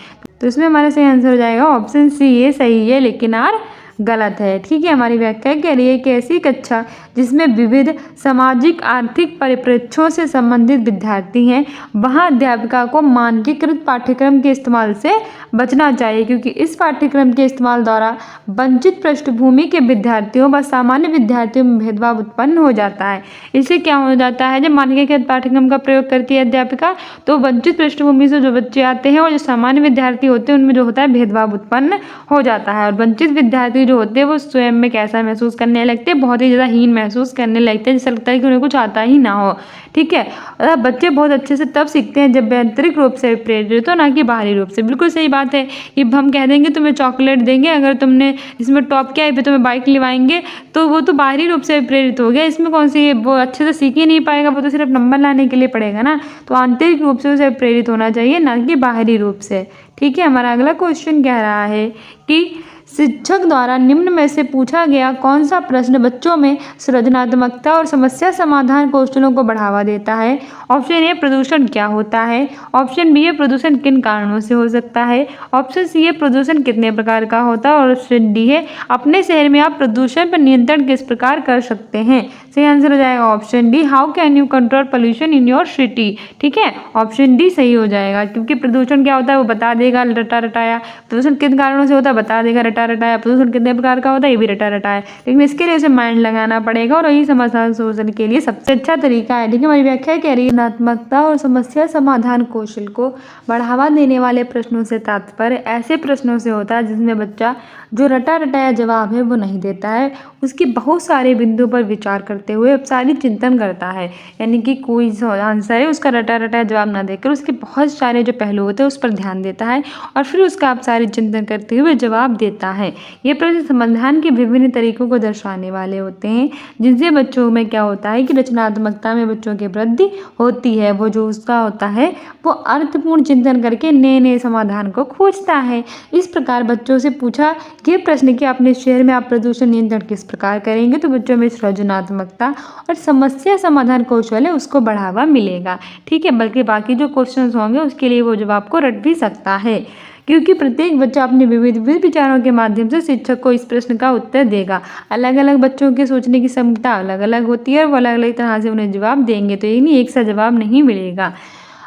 S1: तो इसमें हमारा सही आंसर हो जाएगा ऑप्शन सी, ये सही है लेकिन आर गलत है। ठीक है, हमारी व्याख्या कह रही है कि ऐसी कक्षा जिसमें विविध सामाजिक आर्थिक परिप्रेक्ष्यों से संबंधित विद्यार्थी हैं, वहाँ अध्यापिका को मानकीकृत पाठ्यक्रम के इस्तेमाल से बचना चाहिए, क्योंकि इस पाठ्यक्रम के इस्तेमाल द्वारा वंचित पृष्ठभूमि के विद्यार्थियों व सामान्य विद्यार्थियों में भेदभाव उत्पन्न हो जाता है। इससे क्या हो जाता है, जब मानकीकृत पाठ्यक्रम का प्रयोग करती है अध्यापिका, तो वंचित पृष्ठभूमि से जो बच्चे आते हैं और जो सामान्य विद्यार्थी होते हैं उनमें जो होता है भेदभाव उत्पन्न हो जाता है। और वंचित विद्यार्थी जो होते हैं वो स्वयं में कैसा महसूस करने लगते हैं, बहुत ही ज़्यादा हीन महसूस करने लगते हैं, जैसा लगता है कि उन्हें कुछ आता ही ना हो। ठीक है, और बच्चे बहुत अच्छे से तब सीखते हैं जब वे आंतरिक रूप से प्रेरित हो, ना कि बाहरी रूप से। बिल्कुल सही बात है कि हम कह देंगे तुम्हें चॉकलेट देंगे, अगर तुमने इसमें टॉप किया है फिर तुम्हें बाइक लिवाएंगे, तो वो तो बाहरी रूप से प्रेरित हो गया। इसमें कौन सी वो अच्छे से सीख ही नहीं पाएगा, वो तो सिर्फ नंबर लाने के लिए पड़ेगा ना। तो आंतरिक रूप से उसे प्रेरित होना चाहिए, ना कि बाहरी रूप से। ठीक है, हमारा अगला क्वेश्चन कह रहा है कि शिक्षक द्वारा निम्न में से पूछा गया कौन सा प्रश्न बच्चों में सृजनात्मकता और समस्या समाधान कौशलों को बढ़ावा देता है। ऑप्शन ए, प्रदूषण क्या होता है। ऑप्शन बी है, प्रदूषण किन कारणों से हो सकता है। ऑप्शन सी है, प्रदूषण कितने प्रकार का होता है। और ऑप्शन डी है, अपने शहर में आप प्रदूषण पर नियंत्रण किस प्रकार कर सकते हैं। सही आंसर हो जाएगा option D, how can you control pollution in your city. ठीक है, ऑप्शन डी सही हो जाएगा, क्योंकि प्रदूषण क्या होता है वो बता देगा रटा रटाया, प्रदूषण किन कारणों से होता है बता देगा रटा रटाया, प्रदूषण कितने प्रकार का होता है ये भी रटा रटाया। लेकिन इसके लिए उसे माइंड लगाना पड़ेगा और यही समस्या सोचने के लिए सबसे अच्छा तरीका है। ठीक है, हमारी व्याख्या कह रही है रचनात्मकता और समस्या समाधान कौशल को बढ़ावा देने वाले प्रश्नों से तात्पर्य ऐसे प्रश्नों से होता है जिसमें बच्चा जो रटा रटाया जवाब है वो नहीं देता है, उसकी बहुत सारे बिंदु पर विचार करते हुए सारी चिंतन करता है। यानी कि कोई आंसर है उसका रटा रटाया जवाब ना देकर उसके बहुत सारे जो पहलू होते हैं उस पर ध्यान देता है और फिर उसका आप सारी चिंतन करते हुए जवाब देता है। ये प्रश्न समाधान के विभिन्न तरीकों को दर्शाने वाले होते हैं, जिनसे बच्चों में क्या होता है कि रचनात्मकता में बच्चों की वृद्धि होती है। वो जो उसका होता है वो अर्थपूर्ण चिंतन करके नए नए समाधान को खोजता है। इस प्रकार बच्चों से पूछा ये प्रश्न कि अपने शहर में आप प्रदूषण नियंत्रण किस प्रकार करेंगे, तो बच्चों में सृजनात्मकता और समस्या समाधान कौशल है उसको बढ़ावा मिलेगा। ठीक है, बल्कि बाकी जो क्वेश्चंस होंगे उसके लिए वो जवाब को रट भी सकता है। क्योंकि प्रत्येक बच्चा अपने विविध विविध विचारों के माध्यम से शिक्षक को इस प्रश्न का उत्तर देगा। अलग अलग बच्चों के सोचने की क्षमता अलग अलग होती है और वो अलग अलग तरह से उन्हें जवाब देंगे, तो ये नहीं एक सा जवाब नहीं मिलेगा।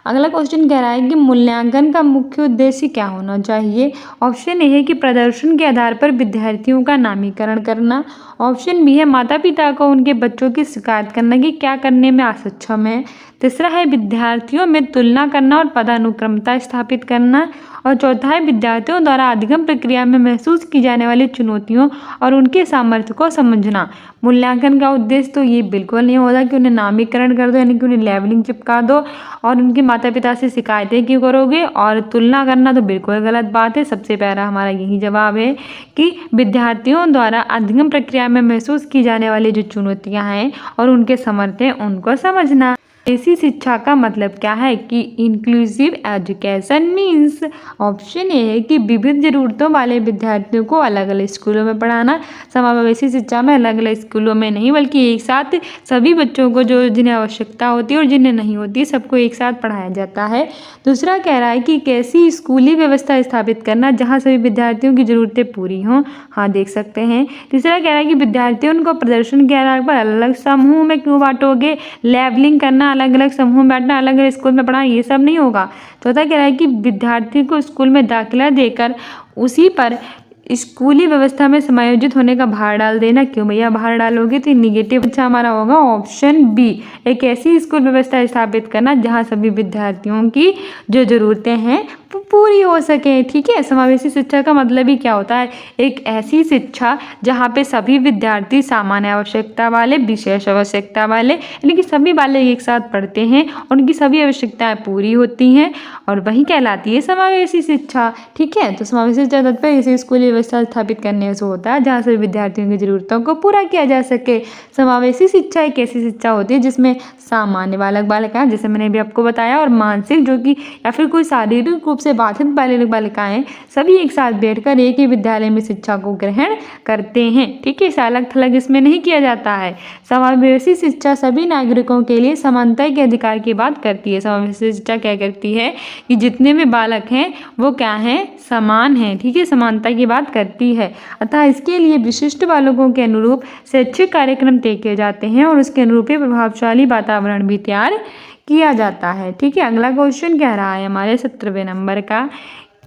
S1: अगला क्वेश्चन कह रहा है कि मूल्यांकन का मुख्य उद्देश्य क्या होना चाहिए। ऑप्शन ए है कि प्रदर्शन के आधार पर विद्यार्थियों का नामीकरण करना। ऑप्शन बी है माता पिता को उनके बच्चों की शिकायत करना कि क्या करने में असक्षम है। तीसरा है विद्यार्थियों में तुलना करना और पदानुक्रमता स्थापित करना। और चौथा है विद्यार्थियों द्वारा अधिगम प्रक्रिया में महसूस की जाने वाली चुनौतियों और उनके सामर्थ्य को समझना। मूल्यांकन का उद्देश्य तो ये बिल्कुल नहीं होता कि उन्हें नामीकरण कर दो, यानी कि उन्हें लेवलिंग चिपका दो और उनके माता पिता से शिकायतें क्यों करोगे, और तुलना करना तो बिल्कुल गलत बात है। सबसे पहला हमारा यही जवाब है कि विद्यार्थियों द्वारा अधिगम प्रक्रिया में महसूस की जाने वाली जो चुनौतियाँ हैं और उनके सामर्थ्य हैं उनको समझना। ऐसी शिक्षा का मतलब क्या है कि inclusive education means option A है कि विविध जरूरतों वाले विद्यार्थियों को अलग अलग स्कूलों में पढ़ाना। समावेशी शिक्षा में अलग अलग स्कूलों में नहीं बल्कि एक साथ सभी बच्चों को जो जिन्हें आवश्यकता होती है और जिन्हें नहीं होती सबको एक साथ पढ़ाया जाता है। दूसरा कह रहा है कि कैसी स्कूली व्यवस्था स्थापित करना जहाँ सभी विद्यार्थियों की ज़रूरतें पूरी हों। हाँ, देख सकते हैं। तीसरा कह रहा है कि विद्यार्थियों को प्रदर्शन के आधार पर अलग अलग समूह में क्यों बांटोगे। लेवलिंग करना, अलग अलग समूह में बैठना, अलग अलग स्कूल में पढ़ना, ये सब नहीं होगा। चौथा कह रहा है कि विद्यार्थी को स्कूल में दाखिला देकर उसी पर स्कूली व्यवस्था में समायोजित होने का भार डाल देना। क्यों भैया भार डालोगे, तो निगेटिव अच्छा हमारा होगा ऑप्शन बी, एक ऐसी स्कूल व्यवस्था स्थापित करना जहां सभी विद्यार्थियों की जो ज़रूरतें हैं पूरी हो सके। ठीक है, समावेशी शिक्षा का मतलब ही क्या होता है, एक ऐसी शिक्षा जहाँ पे सभी विद्यार्थी सामान्य आवश्यकता वाले, विशेष आवश्यकता वाले, यानी कि सभी वाले एक साथ पढ़ते हैं, उनकी सभी आवश्यकताएं पूरी होती हैं और वही कहलाती है समावेशी शिक्षा। ठीक है, तो समावेशी शिक्षा तात्पर्य ऐसी स्कूली व्यवस्था स्थापित करने से होता है जहाँ सभी विद्यार्थियों की जरूरतों को पूरा किया जा सके। समावेशी शिक्षा एक ऐसी शिक्षा होती है जिसमें सामान्य बालिकाएं, जैसे मैंने भी आपको बताया, और मानसिक जो कि या फिर कोई शारीरिक रूप से बाधित बालिकाएं सभी एक साथ बैठकर एक ही विद्यालय में शिक्षा को ग्रहण करते हैं। ठीक है, अलग थलग इसमें नहीं किया जाता है। समावेशी शिक्षा सभी नागरिकों के लिए समानता के अधिकार की बात करती है। समावेशी शिक्षा क्या करती है कि जितने भी बालक हैं वो क्या हैं, समान हैं। ठीक है, समानता की बात करती है। अतः इसके लिए विशिष्ट बालकों के अनुरूप शैक्षिक कार्यक्रम तय किए जाते हैं और उसके अनुरूप प्रभावशाली वातावरण भी तैयार किया जाता है। ठीक है, अगला क्वेश्चन कह रहा है हमारे 17वें नंबर का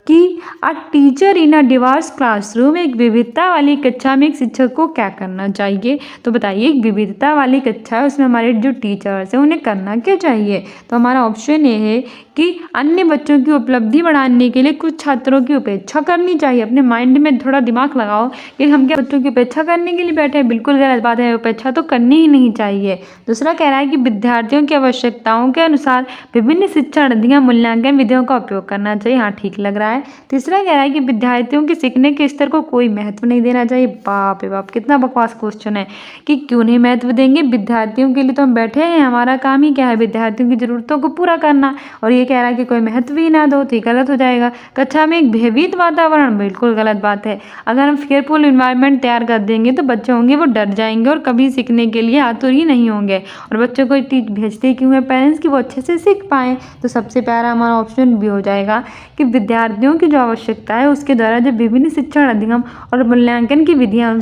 S1: कि a teacher in a Divers classroom, एक विविधता वाली कक्षा में एक शिक्षक को क्या करना चाहिए। तो बताइए, एक विविधता वाली कक्षा है उसमें हमारे जो टीचर्स हैं उन्हें करना क्या चाहिए। तो हमारा ऑप्शन ए है कि अन्य बच्चों की उपलब्धि बढ़ाने के लिए कुछ छात्रों की उपेक्षा करनी चाहिए। अपने माइंड में थोड़ा दिमाग लगाओ कि हम क्या बच्चों की उपेक्षा करने के लिए बैठे हैं, बिल्कुल गलत बात है, उपेक्षा तो करनी ही नहीं चाहिए। दूसरा कह रहा है कि विद्यार्थियों की आवश्यकताओं के अनुसार विभिन्न शिक्षण विधियां, मूल्यांकन विधियों का उपयोग करना चाहिए। हाँ, ठीक लग रहा है। तीसरा कह रहा है कि विद्यार्थियों के सीखने के स्तर को कोई महत्व नहीं देना चाहिए। बाप रे बाप, कितना बकवास क्वेश्चन है कि क्यों नहीं महत्व देंगे। विद्यार्थियों के लिए तो हम बैठे हैं, हमारा काम ही क्या है, विद्यार्थियों की जरूरतों को पूरा करना, और ये कह रहा है कि कोई महत्व ही ना दो, तो गलत हो जाएगा। कक्षा में एक भयभीत वातावरण, बिल्कुल गलत बात है। अगर हम फेयरफुल इन्वायरमेंट तैयार कर देंगे तो बच्चे होंगे वो डर जाएंगे और कभी सीखने के लिए आतुर ही नहीं होंगे। और बच्चों को भेजते क्यों है पेरेंट्स, की वो अच्छे से सीख पाएँ। तो सबसे प्यारा हमारा ऑप्शन भी हो जाएगा कि विद्यार्थियों की जो आवश्यकता है उसके द्वारा जो विभिन्न शिक्षण, अधिगम और मूल्यांकन की विधियां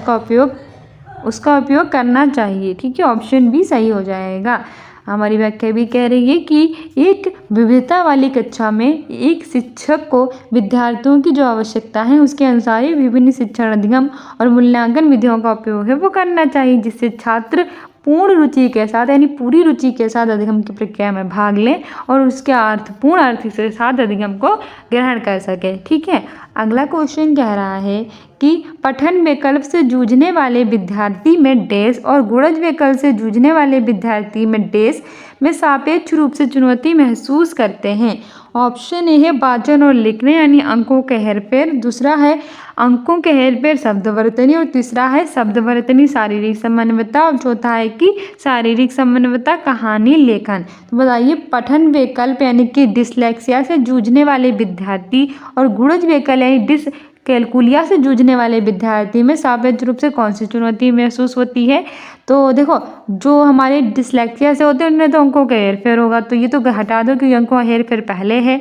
S1: उसका उपयोग करना चाहिए। ठीक है, ऑप्शन बी सही हो जाएगा। हमारी व्याख्या भी कह रही है कि एक विविधता वाली कक्षा में एक शिक्षक को विद्यार्थियों की जो आवश्यकता है उसके अनुसार ही विभिन्न शिक्षण, अधिगम और मूल्यांकन विधियों का उपयोग है वो करना चाहिए, जिससे छात्र पूर्ण रुचि के साथ, यानी पूरी रुचि के साथ अधिगम की प्रक्रिया में भाग लें और उसके पूर्ण अर्थ के साथ अधिगम को ग्रहण कर सके। ठीक है, अगला क्वेश्चन कह रहा है कि पठन विकल्प से जूझने वाले विद्यार्थी में डैश और गुणज विकल्प से जूझने वाले विद्यार्थी में डैश में सापेक्ष रूप से चुनौती महसूस करते हैं। ऑप्शन ए है वाचन और लिखने यानी अंकों के हेरफेर, दूसरा है अंकों के हेरफेर शब्दवर्तनी, और तीसरा है शब्दवर्तनी शारीरिक समन्वयता, और चौथा है कि शारीरिक समन्वयता कहानी लेखन। तो बताइए, पठन विकल्प यानी कि डिसलेक्सिया से जूझने वाले विद्यार्थी और गुणज विकल्प यानी डिसकैलकुलिया से जूझने वाले विद्यार्थी में सापेक्ष रूप से कौन सी चुनौती महसूस होती है। तो देखो जो हमारे डिसलेक्सिया से होते हैं उनमें तो अंकों का हेरफेर होगा, तो ये तो हटा दो क्योंकि अंकों का हेरफेर पहले है।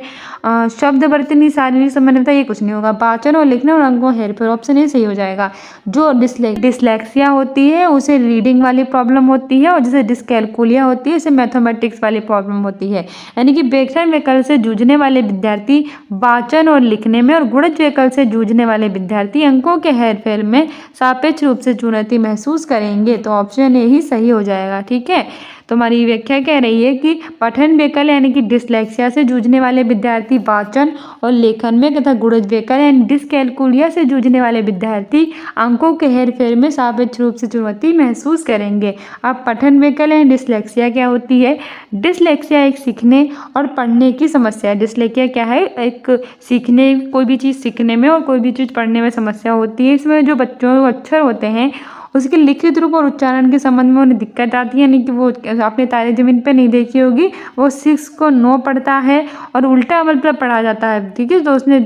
S1: शब्द वर्तनी शारीरिक संबंधिता ये कुछ नहीं होगा। वाचन और लिखना और अंकों का हेरफेर ऑप्शन ए सही हो जाएगा। जो डिसलेक्सिया होती है उसे रीडिंग वाली प्रॉब्लम होती है, और जैसे डिसकैलकुलिया होती है उसे मैथमेटिक्स वाली प्रॉब्लम होती है। यानी कि व्याकरण विकल्प से जूझने वाले विद्यार्थी वाचन और लिखने में, और गुणज विकल्प से जूझने वाले विद्यार्थी अंकों के हेरफेर में सापेक्ष रूप से चुनौती महसूस करेंगे। तो ऑप्शन ए ही सही हो जाएगा। ठीक है, तो हमारी व्याख्या कह रही है कि पठन विकल यानी कि डिसलेक्सिया से जूझने वाले विद्यार्थी वाचन और लेखन में तथा गुणज विकल यानी डिसकैलकुलिया से जूझने वाले विद्यार्थी अंकों के हेरफेर में सापेक्ष रूप से चुनौती महसूस करेंगे। अब पठन विकल यानी डिसलेक्सिया क्या होती है? डिसलेक्सिया एक सीखने और पढ़ने की समस्या है। डिसलेक्सिया क्या है? एक सीखने, कोई भी चीज़ सीखने में और कोई भी चीज़ पढ़ने में समस्या होती है। इसमें जो बच्चों के अक्षर होते हैं उसके लिखित रूप और उच्चारण के संबंध में उन्हें दिक्कत आती है। यानी कि वो आपने तारे ज़मीन पे नहीं देखी होगी, वो 6 को 9 पढ़ता है और उल्टा मतलब पढ़ा जाता है। ठीक है, तो उसने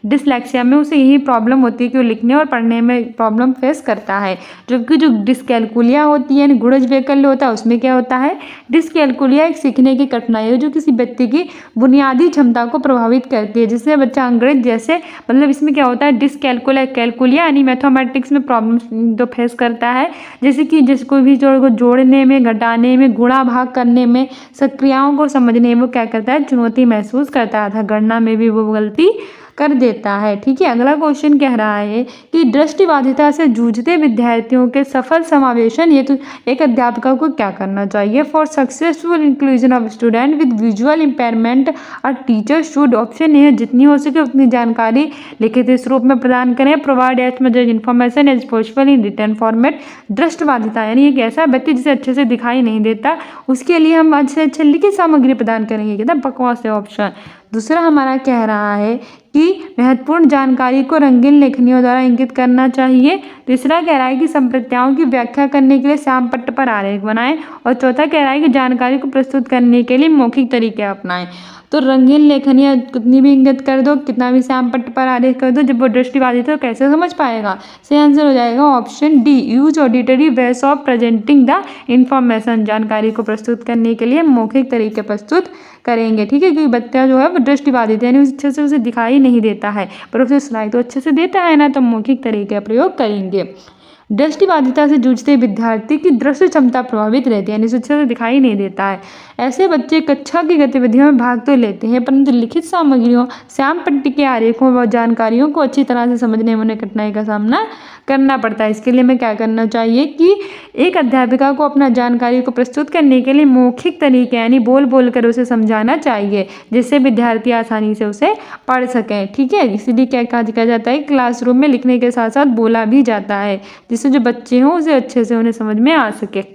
S1: डिसलेक्सिया में उसे यही प्रॉब्लम होती है कि वो लिखने और पढ़ने में प्रॉब्लम फेस करता है। जबकि जो डिसकैलकुलिया होती है यानी गुणज वैकल्य होता है, उसमें क्या होता है? डिसकैलकुलिया एक सीखने की कठिनाई है जो किसी व्यक्ति की बुनियादी क्षमता को प्रभावित करती है, जिससे बच्चा अंग्रेज जैसे, मतलब इसमें क्या होता है? कैलकुलिया यानी मैथमेटिक्स में प्रॉब्लम जो फेस करता है, जैसे कि कोई भी जोड़ को जोड़ने में, घटाने में, गुणा भाग करने में, सक्रियाओं को समझने में वो क्या करता है? चुनौती महसूस करता है, गणना में भी वो गलती कर देता है। ठीक है, अगला क्वेश्चन कह रहा है कि दृष्टिबाधिता से जूझते विद्यार्थियों के सफल समावेशन हेतु एक अध्यापिका को क्या करना चाहिए? For successful inclusion of student with visual impairment a teacher should, option A जितनी हो सके उतनी जानकारी लिखित इस रूप में प्रदान करें। Provide as much information as possible in return format. दृष्टिबाधिता यानी एक ऐसा व्यक्ति जिसे अच्छे से दिखाई नहीं देता, उसके लिए हम अच्छे अच्छे लिखित सामग्री प्रदान करेंगे। कितना बकवास है ऑप्शन। दूसरा हमारा कह रहा है कि महत्वपूर्ण जानकारी को रंगीन लेखनियों द्वारा इंगित करना चाहिए। तीसरा कह रहा है कि संप्रत्याओं की व्याख्या करने के लिए श्याम पट्ट पर आरेख बनाएं। और चौथा कह रहा है कि जानकारी को प्रस्तुत करने के लिए मौखिक तरीके अपनाएं। तो रंगीन लेखनियाँ कितनी भी इंगित कर दो, कितना भी श्याम पट्ट पर आरेख कर दो, जब वो दृष्टिबाधित है तो कैसे समझ पाएगा? सही आंसर हो जाएगा ऑप्शन डी, यूज ऑडिटरी वेस ऑफ प्रेजेंटिंग द इंफॉर्मेशन। जानकारी को प्रस्तुत करने के लिए मौखिक तरीके प्रस्तुत करेंगे। ठीक है, क्योंकि बच्चा जो है वो दृष्टिबाधित है, यानी अच्छे से उसे दिखाई नहीं देता है, पर उसे सुनाई तो अच्छे से देता है ना, तो मौखिक तरीके का प्रयोग करेंगे। दृष्टिबाधिता से जूझते विद्यार्थी की दृश्य क्षमता प्रभावित रहती है, यानी उसे अच्छे से दिखाई नहीं देता है। ऐसे बच्चे कक्षा की गतिविधियों में भाग तो लेते हैं, परंतु लिखित सामग्रियों, श्याम पट्टी के आरेखों व जानकारियों को अच्छी तरह से समझने में उन्हें कठिनाई का सामना करना पड़ता है। इसके लिए हमें क्या करना चाहिए कि एक अध्यापिका को अपना जानकारी को प्रस्तुत करने के लिए मौखिक तरीके यानी बोल बोल कर उसे समझाना चाहिए, जिससे विद्यार्थी आसानी से उसे पढ़ सकें। ठीक है, इसीलिए क्या कहा जाता है, क्लासरूम में लिखने के साथ साथ बोला भी जाता है, जिससे जो बच्चे हों उसे अच्छे से उन्हें समझ में आ सके।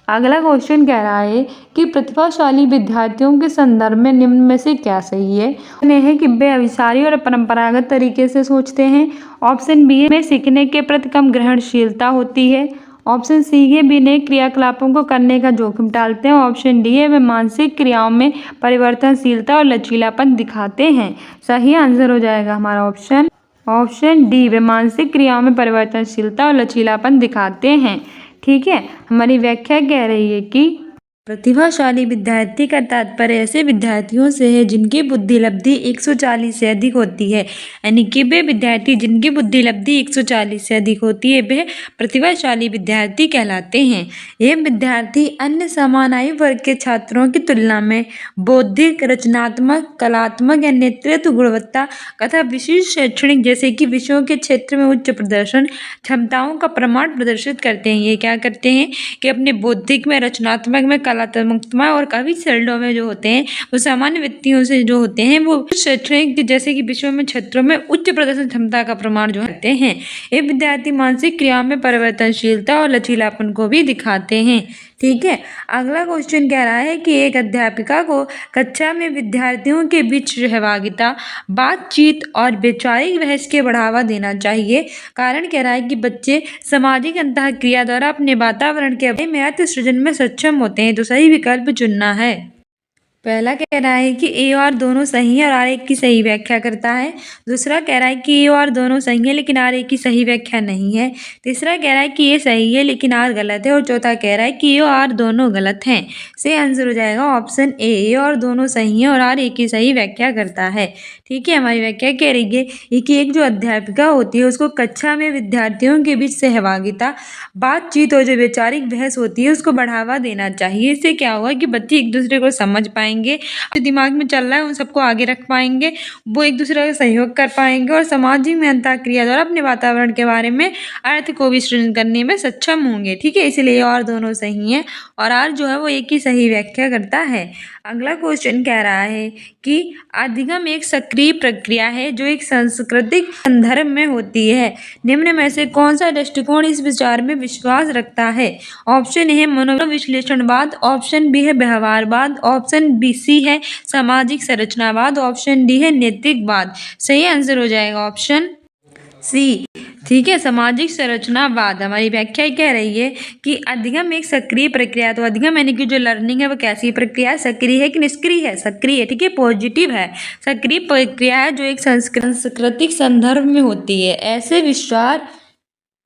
S1: अगला क्वेश्चन कह रहा है कि प्रतिभाशाली विद्यार्थियों के संदर्भ में निम्न में से क्या सही है? है कि वे अभिसारी और परंपरागत तरीके से सोचते हैं। ऑप्शन बी में सीखने के प्रति कम ग्रहणशीलता होती है। ऑप्शन सी है भी नए क्रियाकलापों को करने का जोखिम टालते हैं। ऑप्शन डी है वे मानसिक क्रियाओं में परिवर्तनशीलता और लचीलापन दिखाते हैं। सही आंसर हो जाएगा हमारा ऑप्शन डी, वे मानसिक क्रियाओं में परिवर्तनशीलता और लचीलापन दिखाते हैं। ठीक है, हमारी व्याख्या कह रही है कि प्रतिभाशाली विद्यार्थी का तात्पर्य ऐसे विद्यार्थियों से है जिनकी बुद्धि लब्धि 140 से अधिक होती है। यानी कि वे विद्यार्थी जिनकी बुद्धि लब्धि 140 से अधिक होती है वे प्रतिभाशाली विद्यार्थी कहलाते हैं। ये विद्यार्थी अन्य समान आयु वर्ग के छात्रों की तुलना में बौद्धिक, रचनात्मक, कलात्मक या नेतृत्व गुणवत्ता तथा विशिष्ट शैक्षणिक जैसे कि विषयों के क्षेत्र में उच्च प्रदर्शन क्षमताओं का प्रमाण प्रदर्शित करते हैं। ये क्या करते हैं कि अपने बौद्धिक में, रचनात्मक में, कलात्मक और कवि शैलियों में जो होते हैं वो सामान्य व्यक्तियों से जो होते हैं वो शैक्षणिक जैसे कि विषयों में, क्षेत्रों में उच्च प्रदर्शन क्षमता का प्रमाण जो करते हैं। ये विद्यार्थी मानसिक क्रियाओं में परिवर्तनशीलता और लचीलापन को भी दिखाते हैं। ठीक है, अगला क्वेश्चन कह रहा है कि एक अध्यापिका को कक्षा में विद्यार्थियों के बीच सहभागिता, बातचीत और वैचारिक बहस के बढ़ावा देना चाहिए। कारण कह रहा है कि बच्चे सामाजिक अंतःक्रिया द्वारा अपने वातावरण के में अर्थ सृजन में सक्षम होते हैं। तो सही विकल्प चुनना है। पहला कह रहा है कि ए और दोनों सही है और आर एक की सही व्याख्या करता है। दूसरा कह रहा है कि ए और दोनों सही है लेकिन आर एक की सही व्याख्या नहीं है। तीसरा कह रहा है कि ये सही है लेकिन आर गलत है। और चौथा कह रहा है कि ए और आर दोनों गलत हैं। सही आंसर हो जाएगा ऑप्शन ए और दोनों सही है और आर एक की सही व्याख्या करता है। ठीक है, हमारी व्याख्या कह रही है कि एक जो अध्यापिका होती है उसको कक्षा में विद्यार्थियों के बीच सहभागिता, बातचीत और जो वैचारिक बहस होती है उसको बढ़ावा देना चाहिए। इससे क्या होगा कि बच्चे एक दूसरे को समझ पाएंगे, जो दिमाग में चल रहा है उन सबको आगे रख पाएंगे, वो एक दूसरे का सहयोग कर पाएंगे और सामाजिक में अंतःक्रिया द्वारा अपने वातावरण के बारे में अर्थ को भी सृजन करने में सक्षम होंगे। ठीक है, इसलिए और दोनों सही हैं और आर जो है वो एक ही सही व्याख्या करता है। अगला क्वेश्चन कह रहा है कि अधिगम एक सक्रिय प्रक्रिया है जो एक सांस्कृतिक संदर्भ में होती है। निम्न में से कौन सा दृष्टिकोण इस विचार में विश्वास रखता है? ऑप्शन ए है मनोविश्लेषणवाद, ऑप्शन बी है व्यवहारवाद, ऑप्शन बी सी है सामाजिक संरचनावाद, ऑप्शन डी है नैतिकवाद। सही आंसर हो जाएगा ऑप्शन सी। ठीक है, सामाजिक संरचनावाद। हमारी व्याख्या कह रही है कि अधिगम एक सक्रिय प्रक्रिया, तो अधिगम यानी कि जो लर्निंग है वो कैसी प्रक्रिया है, सक्रिय है कि निष्क्रिय है? सक्रिय है। ठीक है, पॉजिटिव है। सक्रिय प्रक्रिया है जो एक सांस्कृतिक संदर्भ में होती है।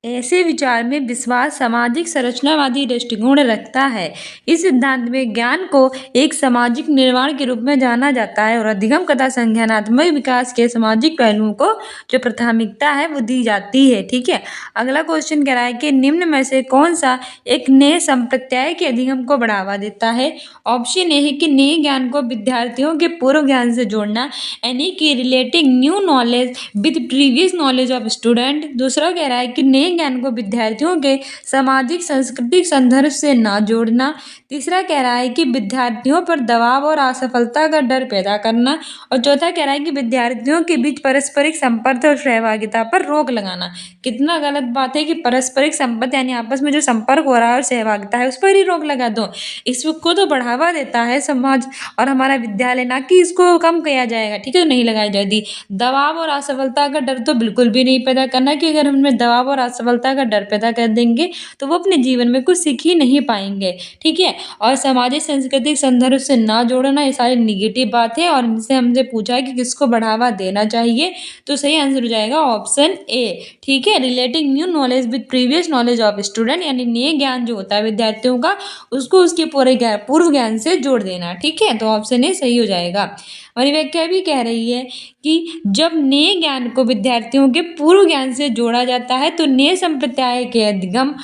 S1: ऐसे विचार में विश्वास सामाजिक संरचनावादी दृष्टिकोण रखता है। इस सिद्धांत में ज्ञान को एक सामाजिक निर्माण के रूप में जाना जाता है और अधिगम तथा संज्ञानात्मक विकास के सामाजिक पहलुओं को जो प्राथमिकता है वो दी जाती है। ठीक है, अगला क्वेश्चन कह रहा है कि निम्न में से कौन सा एक नए संप्रत्याय के अधिगम को बढ़ावा देता है? ऑप्शन ए है कि नए ज्ञान को विद्यार्थियों के पूर्व ज्ञान से जोड़ना, यानी कि relating new knowledge with previous knowledge of student. दूसरा कह रहा है कि नए ज्ञान को विद्यार्थियों के सामाजिक सांस्कृतिक संदर्भ से ना जोड़ना। तीसरा कह रहा है कि विद्यार्थियों पर दबाव और असफलता का डर पैदा करना। और चौथा कह रहा है कि विद्यार्थियों के बीच पारस्परिक संपर्क और सहभागिता पर रोक लगाना। कितना गलत बात है कि पारस्परिक संपर्क यानी आपस में जो संपर्क हो रहा है और सहभागिता है उस पर ही रोक लगा दो। इसको तो बढ़ावा देता है समाज और हमारा विद्यालय, ना कि इसको कम किया जाएगा। ठीक है, तो नहीं लगाई जाती। दबाव और असफलता का डर तो बिल्कुल भी नहीं पैदा करना, कि अगर हमें दबाव और असफलता का डर पैदा कर देंगे तो वो अपने जीवन में कुछ सीख ही नहीं पाएंगे। ठीक है, और सामाजिक सांस्कृतिक संदर्भ से ना जोड़ना, ये सारी निगेटिव बात है। और इनसे हमसे पूछा है कि किसको बढ़ावा देना चाहिए, तो सही आंसर हो जाएगा ऑप्शन ए। ठीक है, relating new knowledge with previous knowledge of student, यानी नए ज्ञान जो होता है विद्यार्थियों का उसको उसके पूर्व ज्ञान से जोड़ देना। ठीक है, तो ऑप्शन ए सही हो जाएगा। हमारी व्याख्या भी कह रही है कि जब नए ज्ञान को विद्यार्थियों के पूर्व ज्ञान से जोड़ा जाता है तो नए संप्रदाय के अधिगम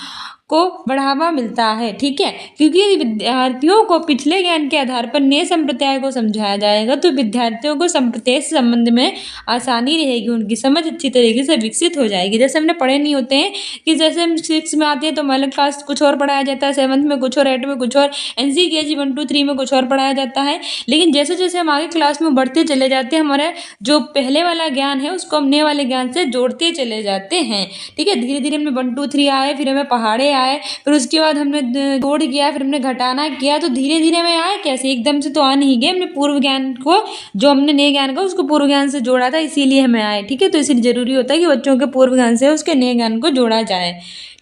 S1: को बढ़ावा मिलता है। ठीक है, क्योंकि यदि विद्यार्थियों को पिछले ज्ञान के आधार पर नए संप्रदाय को समझाया जाएगा तो विद्यार्थियों को संप्रदाय से संबंध में आसानी रहेगी, उनकी समझ अच्छी तरीके से विकसित हो जाएगी। जैसे हमने पढ़े नहीं होते हैं कि जैसे हम 6 में आते हैं तो पहले क्लास कुछ और पढ़ाया जाता है, 7th में कुछ और, 8 में कुछ और, NCKG 1 2 3 में कुछ और पढ़ाया जाता है। लेकिन जैसे जैसे हम आगे क्लास में बढ़ते चले जाते हैं हमारा जो पहले वाला ज्ञान है उसको हम नए वाले ज्ञान से जोड़ते चले जाते हैं। ठीक है, धीरे धीरे हमने 1 2 3 आए, फिर हमें पहाड़े आए, फिर उसके बाद हमने जोड़ किया, फिर हमने घटाना किया, तो धीरे धीरे में आए। कैसे एकदम से तो आ नहीं गए, हमने पूर्व ज्ञान को जो हमने नए ज्ञान का उसको पूर्व ज्ञान से जोड़ा था, इसीलिए हमें आए। ठीक है, तो इसलिए जरूरी होता है कि बच्चों के पूर्व ज्ञान से उसके नए ज्ञान को जोड़ा जाए।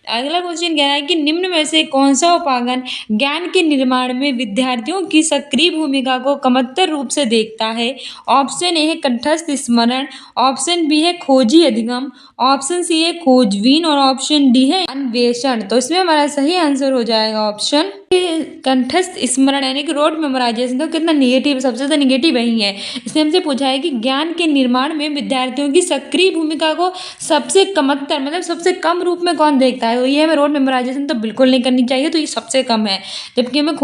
S1: अगला क्वेश्चन कह रहा है कि निम्न में से कौन सा उपागम ज्ञान के निर्माण में विद्यार्थियों की सक्रिय भूमिका को कमतर रूप से देखता है? ऑप्शन ए है कंठस्थ स्मरण, ऑप्शन बी है खोजी अधिगम, ऑप्शन सी है खोजबीन और ऑप्शन डी है अन्वेषण। तो इसमें हमारा सही आंसर हो जाएगा ऑप्शन कंठस्थ स्मरण, यानी कि रोड मेमोराइजेशन। तो कितना निगेटिव, सबसे ज्यादा निगेटिव वही है। इसने हमसे पूछा है कि ज्ञान के निर्माण में विद्यार्थियों की सक्रिय भूमिका को सबसे कमतर मतलब सबसे कम रूप में कौन देखता है? तो ये हमें रोड मेमोराइजेशन तो बिल्कुल नहीं करनी चाहिए, तो ये सबसे कम है। जबकि हमें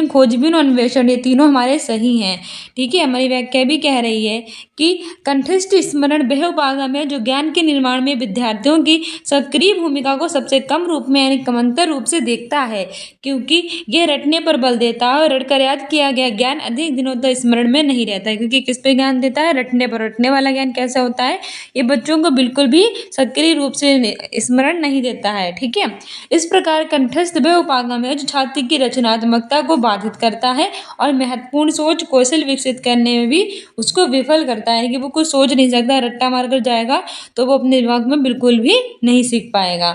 S1: खोजबीन और अन्वेषण ये तीनों हमारे सही हैं। ठीक है, हमारी व्याख्या भी कह रही है कि कंठस्थ स्मरण वह उपागम है जो ज्ञान के निर्माण में विद्यार्थियों की सक्रिय भूमिका को सबसे कम रूप में यानी कमतर रूप से देखता है, क्योंकि यह रटने पर बल देता है और रटकर याद किया गया ज्ञान अधिक दिनों तक स्मरण में नहीं रहता है। क्योंकि किस पे ज्ञान देता है? रटने पर। रटने वाला ज्ञान कैसा होता है? ये बच्चों को बिल्कुल भी सक्रिय रूप से स्मरण नहीं देता है। ठीक है, इस प्रकार कंठस्थ वह उपागम है जो छात्र की रचनात्मकता को बाधित करता है और महत्वपूर्ण सोच कौशल विकसित करने में भी उसको विफल करता है कि वो कुछ सोच नहीं सकता, रट्टा मारकर जाएगा तो वो अपने दिमाग में बिल्कुल भी नहीं सीख पाएगा।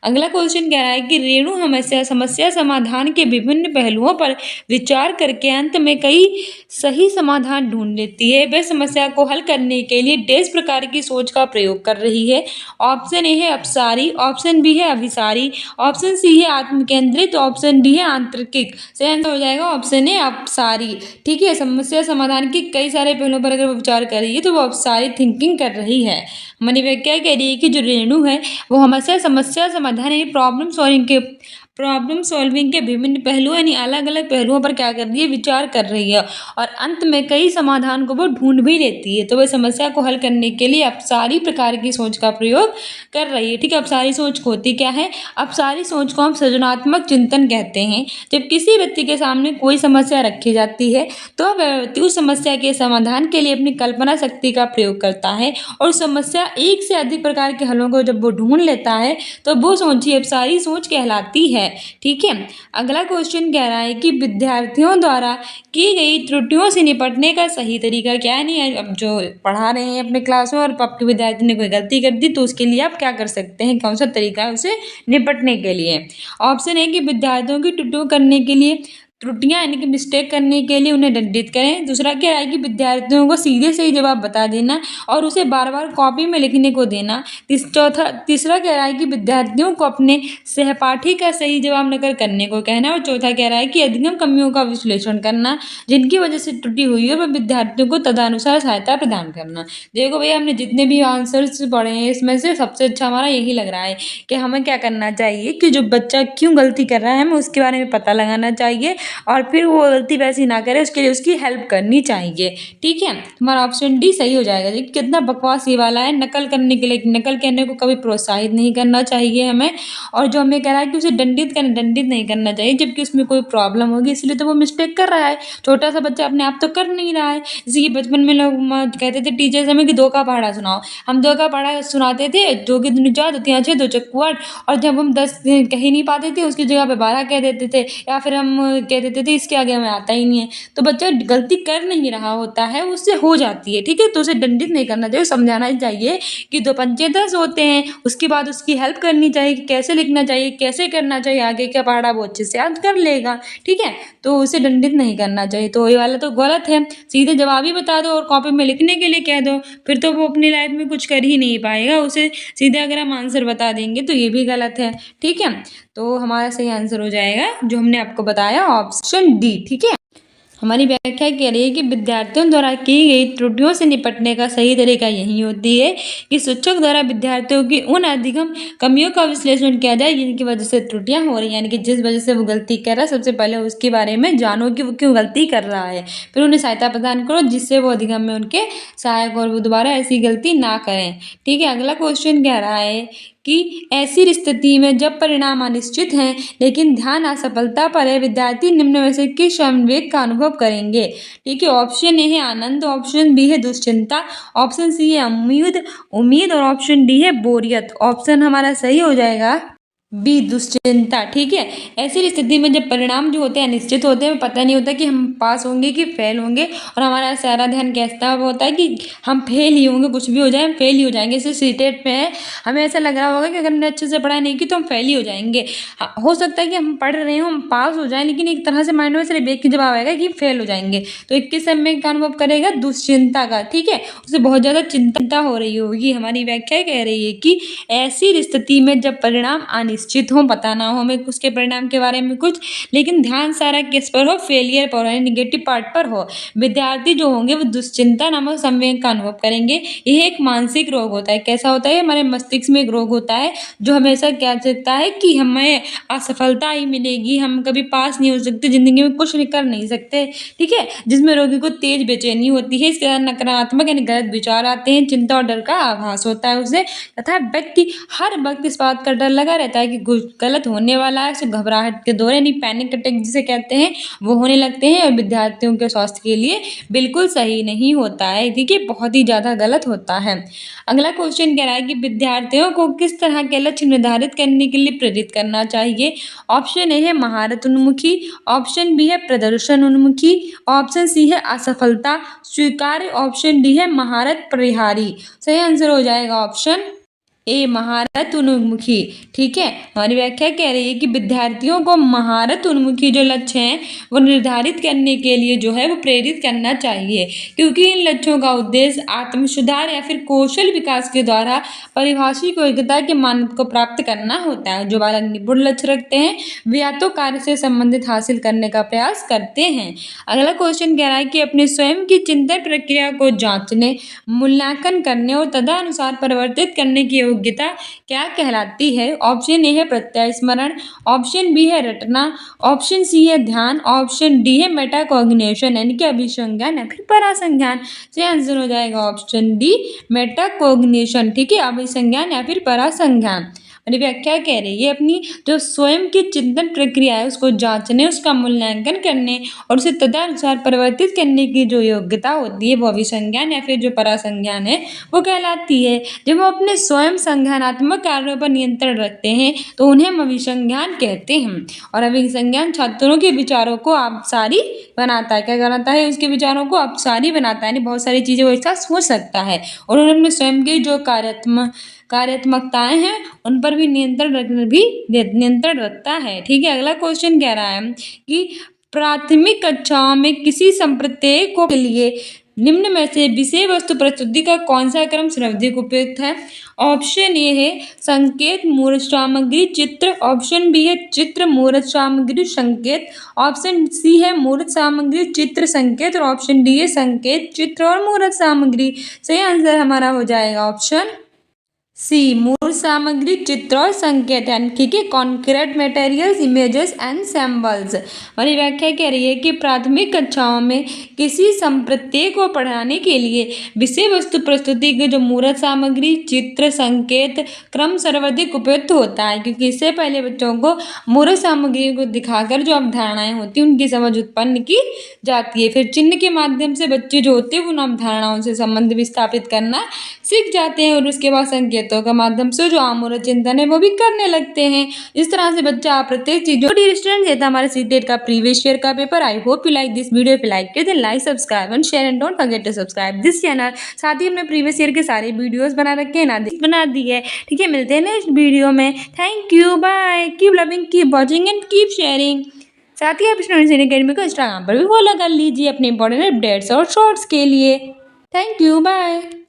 S1: अगला क्वेश्चन कह रहा है कि रेणु हमेशा समस्या समाधान के विभिन्न पहलुओं पर विचार करके अंत में कई सही समाधान ढूंढ लेती है। वह समस्या को हल करने के लिए डेढ़ प्रकार की सोच का प्रयोग कर रही है। ऑप्शन ए है अपसारी, ऑप्शन बी है अभिसारी, ऑप्शन सी है आत्मकेंद्रित, ऑप्शन डी है आंतरिक। सही आंसर हो जाएगा ऑप्शन ए अपसारी। ठीक है, समस्या समाधान के कई सारे पहलुओं पर अगर वो विचार कर रही है तो वो अपसारी थिंकिंग कर रही है। हमारी व्याख्या कह रही है कि जो रेणु है वो हमेशा समस्या समाधान यानी प्रॉब्लम सॉल्विंग के विभिन्न पहलुओं यानी अलग अलग पहलुओं पर क्या कर रही है, विचार कर रही है और अंत में कई समाधान को वो ढूंढ भी लेती है। तो वह समस्या को हल करने के लिए अपसारी प्रकार की सोच का प्रयोग कर रही है। ठीक है, अपसारी सोच होती क्या है? अपसारी सोच को हम सृजनात्मक चिंतन कहते हैं। जब किसी व्यक्ति के सामने कोई समस्या रखी जाती है तो वह व्यक्ति उस समस्या के समाधान के लिए अपनी कल्पना शक्ति का प्रयोग करता है और समस्या एक से अधिक प्रकार के हलों को जब वो ढूंढ लेता है तो वो सोच ही अपसारी सोच कहलाती है। ठीक है, अगला क्वेश्चन कह रहा है कि विद्यार्थियों द्वारा की गई त्रुटियों से निपटने का सही तरीका क्या है? नहीं, अब जो पढ़ा रहे हैं अपने क्लास में और आपके विद्यार्थी ने कोई गलती कर दी तो उसके लिए आप क्या कर सकते हैं, कौन सा तरीका है उसे निपटने के लिए? ऑप्शन है कि विद्यार्थियों की त्रुटियों करने के लिए त्रुटियां यानी कि मिस्टेक करने के लिए उन्हें दंडित करें। दूसरा क्या है कि विद्यार्थियों को सीधे सही जवाब बता देना और उसे बार बार कॉपी में लिखने को देना। तीसरा कह रहा है कि विद्यार्थियों को अपने सहपाठी का सही जवाब नकल करने को कहना। और चौथा कह रहा है कि अधिगम कमियों का विश्लेषण करना जिनकी वजह से त्रुटि हुई है वह विद्यार्थियों को तदनुसार सहायता प्रदान करना। देखो भैया, हमने जितने भी आंसर्स पढ़े हैं इसमें से सबसे अच्छा हमारा यही लग रहा है कि हमें क्या करना चाहिए कि जो बच्चा क्यों गलती कर रहा है हमें उसके बारे में पता लगाना चाहिए और फिर वो गलती वैसी ना करे उसके लिए उसकी हेल्प करनी चाहिए। ठीक है, हमारा ऑप्शन डी सही हो जाएगा। देखिए कितना बकवास ये वाला है, नकल करने के लिए नकल करने को कभी प्रोत्साहित नहीं करना चाहिए हमें। और जो हमें कह रहा है कि उसे दंडित नहीं करना चाहिए जबकि उसमें कोई प्रॉब्लम होगी इसलिए तो वो मिस्टेक कर रहा है। छोटा सा बच्चा अपने आप तो कर नहीं रहा है। जैसे कि बचपन में लोग कहते थे टीचर्स हमें कि 2 का पहाड़ा सुनाओ, हम 2 का पहाड़ा सुनाते थे, 2 की दूनी 4, 2 तिया 6, 2 चक्कू 8। और जब हम 10 कह ही नहीं पाते थे उसकी जगह पे 12 कह देते थे या फिर हम कह देते थे इसके आगे हमें आता ही नहीं है। तो बच्चा गलती कर नहीं रहा होता है, उससे हो जाती है। ठीक है, तो उसे दंडित नहीं करना चाहिए, समझाना ही चाहिए कि 2 पंचे 10 होते हैं। उसके बाद उसकी हेल्प करनी चाहिए कि कैसे लिखना चाहिए, कैसे करना चाहिए, आगे का पहाड़ा वो अच्छे से याद कर लेगा। ठीक है, तो उसे दंडित नहीं करना चाहिए। तो ये वाला तो गलत है, सीधे जवाब ही बता दो और कॉपी में लिखने के लिए कह दो, फिर तो वो अपनी लाइफ में कुछ कर ही नहीं पाएगा। उसे सीधे अगर हम आंसर बता देंगे तो ये भी गलत है। ठीक है, तो हमारा सही आंसर हो जाएगा जो हमने आपको बताया ऑप्शन डी। ठीक है, हमारी व्याख्या कह रही है कि विद्यार्थियों द्वारा की गई त्रुटियों से निपटने का सही तरीका यही होती है कि शिक्षक द्वारा विद्यार्थियों की उन अधिगम कमियों का विश्लेषण किया जाए जिनकी वजह से त्रुटियां हो रही हैं, यानी कि जिस वजह से वो गलती कर रहा है सबसे पहले उसके बारे में जानो कि वो क्यों गलती कर रहा है, फिर उन्हें सहायता प्रदान करो जिससे वो अधिगम में उनके सहायक और वो दोबारा ऐसी गलती ना करें। ठीक है, अगला क्वेश्चन कह रहा है कि ऐसी स्थिति में जब परिणाम अनिश्चित हैं लेकिन ध्यान असफलता पर है, विद्यार्थी निम्न में से किस संवेग का अनुभव करेंगे? ठीक है, ऑप्शन ए है आनंद, ऑप्शन बी है दुश्चिंता, ऑप्शन सी है उम्मीद और ऑप्शन डी है बोरियत। ऑप्शन हमारा सही हो जाएगा बी दुश्चिंता। ठीक है, ऐसी स्थिति में जब परिणाम जो होते हैं अनिश्चित होते हैं, पता नहीं होता कि हम पास होंगे कि फेल होंगे और हमारा सारा ध्यान कैसा होता है कि हम फेल ही होंगे, कुछ भी हो जाए हम फेल ही हो जाएंगे। जैसे सीटेट में है, हमें ऐसा लग रहा होगा कि अगर हमने अच्छे से पढ़ाई नहीं की तो हम फेल ही हो जाएंगे। हो सकता है कि हम पढ़ रहे हो हम पास हो जाएं लेकिन एक तरह से माइंड में सिर्फ एक ही जवाब आएगा कि फेल हो जाएंगे। तो 21 समय का अनुभव करेगा दुश्चिंता का। ठीक है, उसे बहुत ज़्यादा चिंता हो रही होगी। हमारी व्याख्या कह रही है कि ऐसी स्थिति में जब परिणाम निश्चित हो, पता ना हो हमें उसके परिणाम के बारे में कुछ, लेकिन ध्यान सारा किस पर हो, फेलियर पर हो, निगेटिव पार्ट पर हो, विद्यार्थी जो होंगे वो दुश्चिंता नामक संवेग का अनुभव करेंगे। यह एक मानसिक रोग होता है। कैसा होता है? हमारे मस्तिष्क में एक रोग होता है जो हमेशा क्या कहता है कि हमें असफलता ही मिलेगी, हम कभी पास नहीं हो सकते, जिंदगी में कुछ नहीं कर नहीं सकते। ठीक है, जिसमें रोगी को तेज बेचैनी होती है, इसके बाद नकारात्मक यानी गलत विचार आते हैं, चिंता और डर का आभास होता है उसे, तथा व्यक्ति हर वक्त इस बात का डर लगा रहता है कि कुछ गलत होने वाला है। घबराहट के दौरे यानी पैनिक अटैक जिसे कहते हैं वो होने लगते हैं और विद्यार्थियों के स्वास्थ्य के लिए बिल्कुल सही नहीं होता है। ठीक है, बहुत ही ज़्यादा गलत होता है। अगला क्वेश्चन कह रहा है कि विद्यार्थियों को किस तरह के लक्ष्य निर्धारित करने के लिए प्रेरित करना चाहिए? ऑप्शन ए है महारत उन्मुखी, ऑप्शन बी है प्रदर्शन उन्मुखी, ऑप्शन सी है असफलता स्वीकार्य, ऑप्शन डी है महारत परिहारी। सही आंसर हो जाएगा ऑप्शन ए महारत उन्मुखी। ठीक है, हमारी व्याख्या कह रही है कि विद्यार्थियों को महारत उन्मुखी जो लक्ष्य हैं वो निर्धारित करने के लिए जो है वो प्रेरित करना चाहिए, क्योंकि इन लक्ष्यों का उद्देश्य आत्म सुधार या फिर कौशल विकास के द्वारा परिभाषित योग्यता के मानक को प्राप्त करना होता है। जो बालक निपुण लक्ष्य रखते हैं वे या तो कार्य से संबंधित हासिल करने का प्रयास करते हैं। अगला क्वेश्चन कह रहा है कि अपने स्वयं की चिंतन प्रक्रिया को जांचने, मूल्यांकन करने और तदनुसार परिवर्तित करने की योग्यता क्या कहलाती है? ऑप्शन ए है प्रत्यय स्मरण, ऑप्शन बी है रटना, ऑप्शन सी है ध्यान, ऑप्शन डी है मेटाकॉग्निशन यानी कि अभिसंज्ञान या फिर परासंज्ञान। से आंसर हो जाएगा ऑप्शन डी मेटाकॉग्निशन। ठीक है, अभिसंज्ञान या फिर परासंज्ञान। मेरी व्याख्या कह रही है अपनी जो स्वयं की चिंतन प्रक्रिया है उसको जांचने, उसका मूल्यांकन करने और उसे तदनुसार परिवर्तित करने की जो योग्यता होती है वो अभिसंज्ञान या फिर जो परासंज्ञान है वो कहलाती है। जब वो अपने स्वयं संज्ञानात्मक कार्यों पर नियंत्रण रखते हैं तो उन्हें हम अभिसंज्ञान कहते हैं। और अभिसंज्ञान छात्रों के विचारों को आबसारी बनाता है। क्या बनाता है? उसके विचारों को आबसारी बनाता है, यानी बहुत सारी चीजें वो एक साथ सोच सकता है और उन्हें अपने स्वयं की जो कार्यात्मकताएं हैं उन पर भी नियंत्रण रखता है। ठीक है, अगला क्वेश्चन कह रहा है कि प्राथमिक कक्षाओं में किसी संप्रदाय के लिए निम्न में से विषय वस्तु प्रस्तुति का कौन सा क्रम सर्वाधिक उपयुक्त है? ऑप्शन ए है संकेत मूर्त सामग्री चित्र, ऑप्शन बी है चित्र मूर्त सामग्री संकेत, ऑप्शन सी है मूर्त सामग्री चित्र संकेत और ऑप्शन डी है संकेत चित्र और मूर्त सामग्री। सही आंसर हमारा हो जाएगा ऑप्शन सी मूल सामग्री चित्र और संकेत यानी ठीक है concrete materials images and symbols. हमारी व्याख्या कह रही है कि प्राथमिक कक्षाओं में किसी संप्रदाय को पढ़ाने के लिए विषय वस्तु प्रस्तुति की जो मूर्त सामग्री चित्र संकेत क्रम सर्वाधिक उपयुक्त होता है, क्योंकि इससे पहले बच्चों को मूर्त सामग्री को दिखाकर जो अवधारणाएं होती हैं उनकी समझ उत्पन्न की जाती है। फिर चिन्ह के माध्यम से बच्चे जो होते हैं उन अवधारणाओं से संबंध विस्थापित करना सीख जाते हैं और उसके बाद संकेतों के माध्यम से जो आमूल चिंतन है वो भी करने लगते हैं। इस तरह से बच्चा प्रत्येक चीज स्टूडेंट है हमारे सीटेट का प्रीवियस ईयर का paper. I hope you like this video. If you like it then like subscribe and share and don't forget to subscribe this channel. साथ ही हमने प्रीवियस ईयर के सारे वीडियोस बना रखे हैं, बना दी है। ठीक है, मिलते हैं नेक्स्ट वीडियो में। Thank you, bye, keep loving, keep watching and keep sharing. साथ ही आप स्टूडेंट्स इन अकेडमी को इंस्टाग्राम पर भी फॉलो कर लीजिए अपने इंपॉर्टेंट अपडेट्स और शॉर्ट्स के लिए। Thank you, bye.